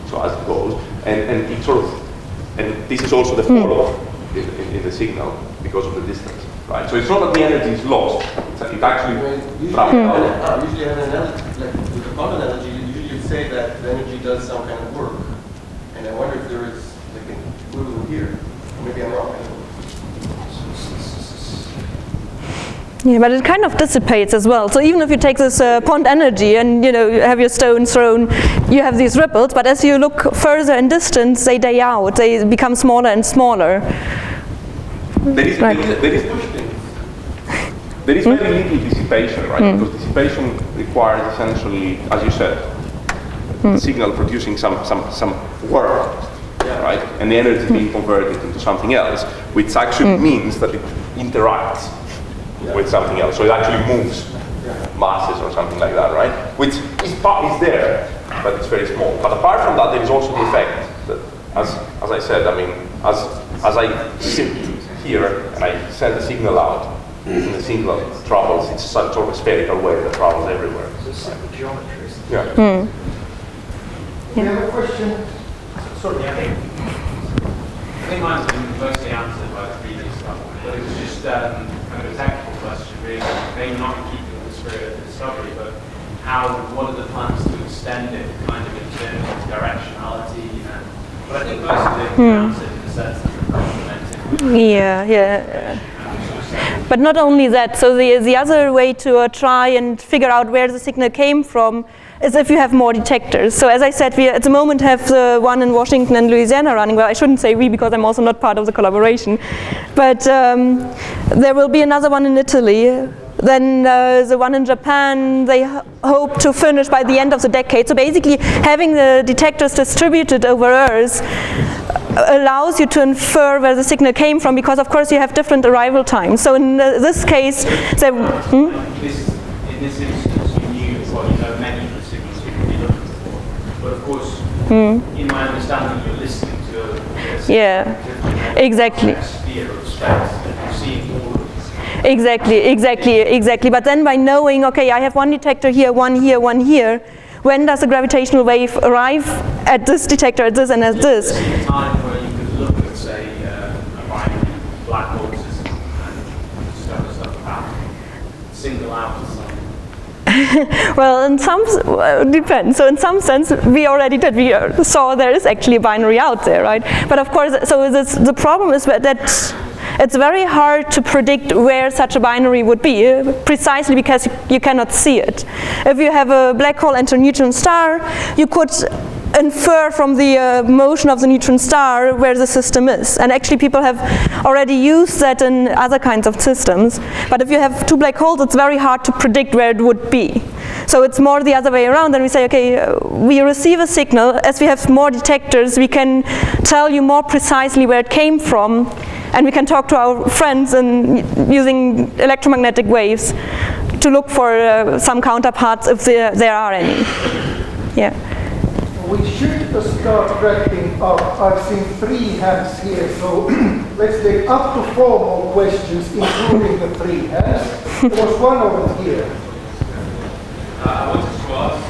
So as it goes, and it sort of, and this is also the fall-off in the signal because of the distance. Right. So it's not that the energy is lost; it actually travels. Usually have an analogy, like with the pond analogy, usually you'd say that the energy does some kind of work, and I wonder if there is like an equivalent here. Maybe I'm wrong. Yeah, but it kind of dissipates as well. So even if you take this pond energy and you have your stone thrown, you have these ripples. But as you look further in distance, they die out. They become smaller and smaller. There is very little dissipation, right? Because dissipation requires essentially, as you said, the signal producing some work, right? And the energy being converted into something else, which actually means that it interacts with something else. So it actually moves masses or something like that, right? Which is there, but it's very small. But apart from that, there is also the effect that, as I said, I mean, as I sit here and I send a signal out, and the signal travels, it's some sort of spherical wave that travels everywhere. It's simple geometry. Yeah. We have a question. Sorry. I think mine's been mostly answered by the previous stuff, but it was just kind of a technical question, really. Maybe not in keeping with the spirit of the discovery, but what are the plans to extend it kind of in terms of directionality? But I think most of it you answered in the sense that you're complementing. Yeah. But not only that, so the other way to try and figure out where the signal came from is if you have more detectors. So as I said, we at the moment have the one in Washington and Louisiana running. Well, I shouldn't say we because I'm also not part of the collaboration. But there will be another one in Italy. Then the one in Japan, they hope to finish by the end of the decade. So basically having the detectors distributed over Earth allows you to infer where the signal came from, because of course you have different arrival times. So in this case, in this instance, you knew, well, you know many of the signals you could be looking for. But of course, in my understanding, you're listening to exactly. A sphere of space, and you're seeing all of them. Exactly. But then by knowing, okay, I have one detector here, one here, when does the gravitational wave arrive at this detector, at this, and at this? A time where you could look at, say, a binary black hole system and discover stuff about single out something. Well, depends. So in some sense, we already did. We saw there is actually a binary out there, right? But of course, so the problem is that it's very hard to predict where such a binary would be, precisely because you cannot see it. If you have a black hole and a neutron star, you could infer from the motion of the neutron star where the system is. And actually people have already used that in other kinds of systems. But if you have two black holes, it's very hard to predict where it would be. So it's more the other way around, and we say, okay, we receive a signal. As we have more detectors, we can tell you more precisely where it came from, and we can talk to our friends using electromagnetic waves to look for some counterparts if there are any. Yeah. We should start wrapping up. I've seen 3 hands here, so let's take up to 4 more questions, including the 3 hands. There was one over here. I wanted to ask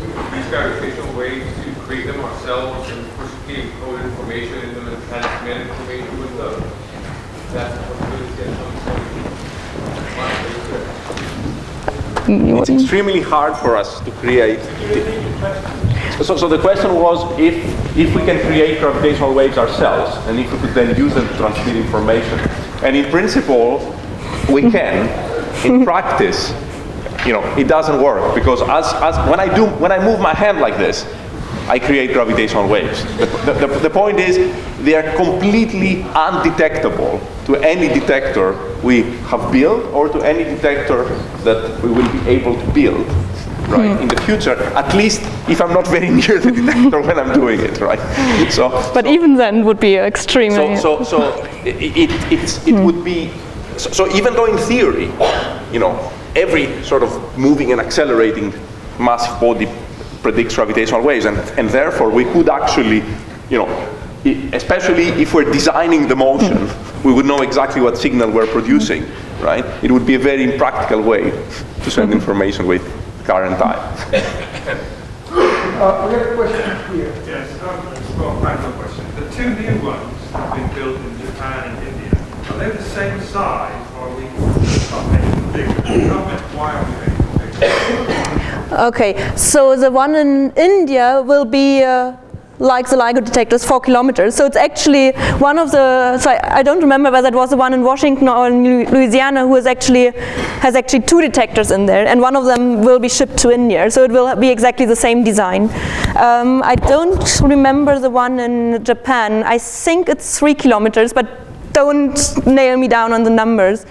if these gravitational waves, to create them ourselves and push encode information in them and transmit information with them. That's a possibility at some point. It's extremely hard for us to create. So the question was if we can create gravitational waves ourselves, and if we could then use them to transmit information. And in principle, we can. In practice, it doesn't work, because when I move my hand like this, I create gravitational waves. The point is, they are completely undetectable to any detector we have built or to any detector that we will be able to build, right, in the future, at least if I'm not very near the detector when I'm doing it, right? But even then would be extremely... It would be... So even though in theory, every sort of moving and accelerating massive body predicts gravitational waves, and therefore we could actually, especially if we're designing the motion, we would know exactly what signal we're producing, right? It would be a very impractical way to send information with current time. We have a question here. Yes, well, final question. The 2 new ones have been built in Japan and India. Are they the same size, or are we not making them bigger? Why are we making them bigger? Okay, so the one in India will be like the LIGO detector, is 4 kilometers. So it's actually one of the, so I don't remember whether it was the one in Washington or in Louisiana who has actually 2 detectors in there, and one of them will be shipped to India. So it will be exactly the same design. I don't remember the one in Japan. I think it's 3 kilometers, but don't nail me down on the numbers.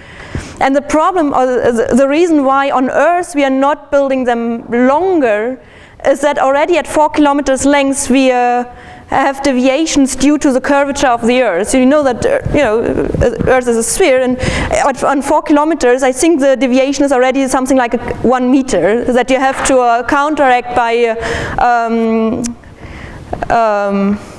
And the problem, or the reason why on Earth we are not building them longer, is that already at 4 kilometers length we have deviations due to the curvature of the Earth. So you know that Earth is a sphere, and on 4 kilometers I think the deviation is already something like 1 meter that you have to counteract by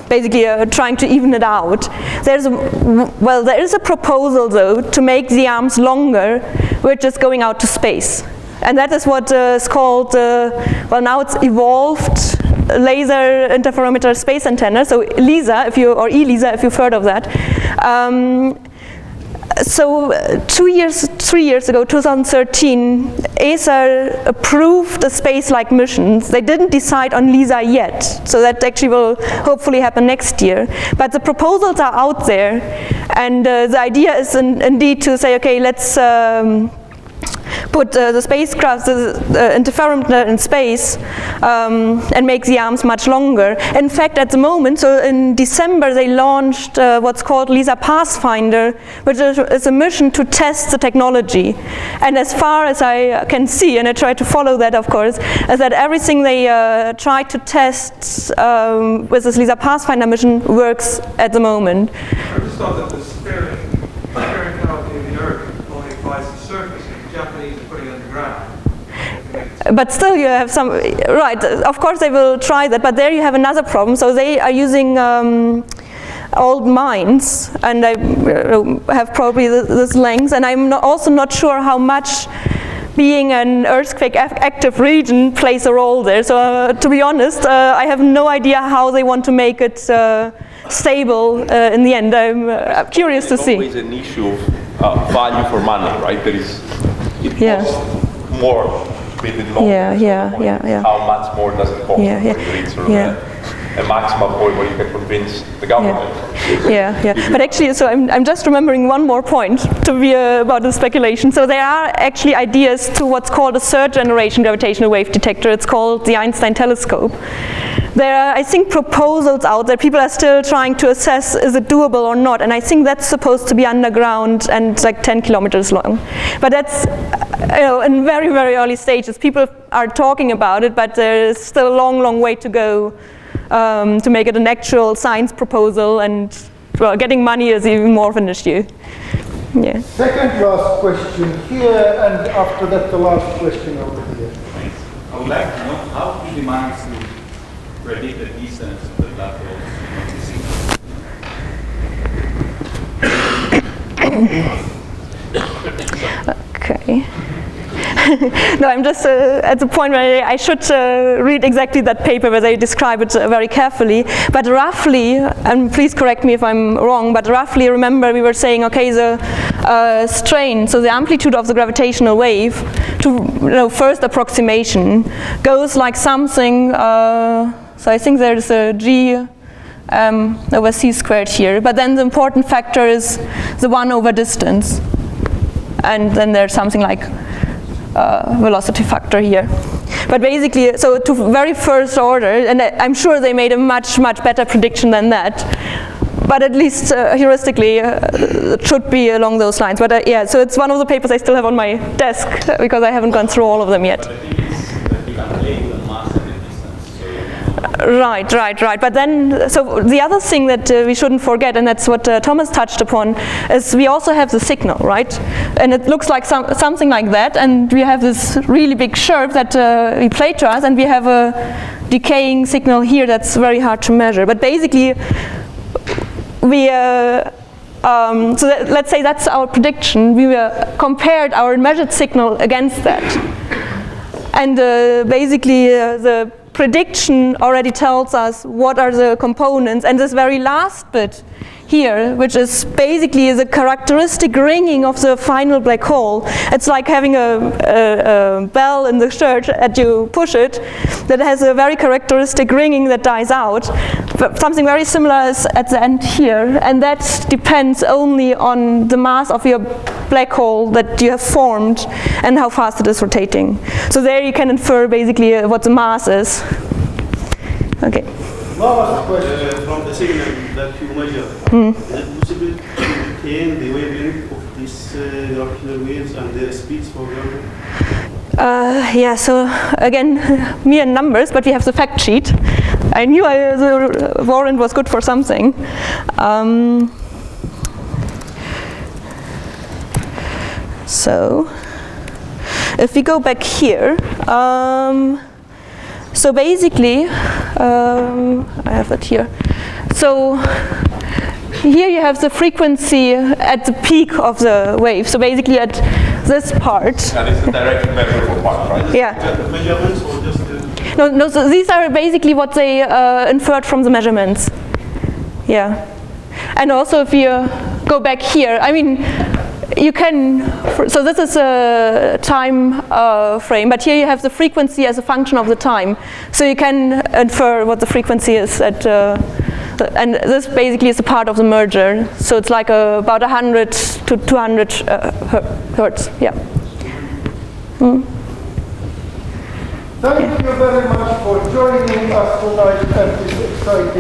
basically trying to even it out. There is a proposal though to make the arms longer, which is going out to space. And that is what is called, now it's evolved laser interferometer space antenna, so LISA, ELISA, if you've heard of that. So 3 years ago, 2013, ESA approved a space-like mission. They didn't decide on LISA yet, so that actually will hopefully happen next year. But the proposals are out there, and the idea is indeed to say, okay, let's put the spacecraft, the interferometer in space, and make the arms much longer. In fact, at the moment, so in December, they launched what's called LISA Pathfinder, which is a mission to test the technology. And as far as I can see, and I try to follow that, of course, is that everything they try to test with this LISA Pathfinder mission works at the moment. I just thought that the sphericality of the Earth only applies to the surface. Japanese are putting it on the ground. But still you have some, right, of course they will try that, but there you have another problem. So they are using old mines, and I have probably this length, and I'm also not sure how much being an earthquake active region plays a role there. So to be honest, I have no idea how they want to make it stable in the end. I'm curious to see. It's always an issue of value for money, right? It costs more to build it longer. How much more does it cost for you to reach sort of a maximum point where you can convince the government? But actually, so I'm just remembering one more point to be about the speculation. So there are actually ideas to what's called a third generation gravitational wave detector. It's called the Einstein telescope. there are, I think, proposals out there. People are still trying to assess, is it doable or not? And I think that's supposed to be underground and like 10 kilometers long. But that's, in very, very early stages. People are talking about it, but there's still a long, long way to go to make it an actual science proposal. And well, getting money is even more of an issue. Yeah. Second last question here, and after that the last question over here. Thanks. I would like to know how do you manage to predict the distance of the black holes from the Okay. No, I'm just at the point where I should read exactly that paper where they describe it very carefully. But roughly, and please correct me if I'm wrong, but roughly, remember we were saying, okay, the strain, so the amplitude of the gravitational wave, to first approximation, goes like something, so I think there's a g over c squared here. But then the important factor is the 1 over distance. And then there's something like velocity factor here. But basically, so to very first order, and I'm sure they made a much, much better prediction than that. But at least heuristically, it should be along those lines. But yeah, so it's one of the papers I still have on my desk because I haven't gone through all of them yet. Right. But then, so the other thing that we shouldn't forget, and that's what Thomas touched upon, is we also have the signal, right? And it looks like something like that, and we have this really big chirp that we play to us, and we have a decaying signal here that's very hard to measure. But basically, we so let's say that's our prediction. We compared our measured signal against that, and basically the prediction already tells us what are the components, and this very last bit here, which is basically the characteristic ringing of the final black hole. It's like having a bell in the church as you push it that has a very characteristic ringing that dies out. But something very similar is at the end here, and that depends only on the mass of your black hole that you have formed and how fast it is rotating. So there you can infer basically what the mass is. Okay. From the signal that you measure, is it possible to obtain the wavelength of these gravitational waves and their speeds, for example? Yeah, so again, mere numbers, but we have the fact sheet. I knew the warrant was good for something. So, if we go back here, so basically, I have it here. So here you have the frequency at the peak of the wave. So basically at this part. And it's the direct measurable part, right? Yeah. Measurements or just No, so these are basically what they inferred from the measurements. Yeah. And also if you go back here, I mean, you can, so this is a time frame, but here you have the frequency as a function of the time. So you can infer what the frequency is at, and this basically is a part of the merger. So it's like about 100 to 200 hertz, yeah. Thank you very much for joining us tonight at this exciting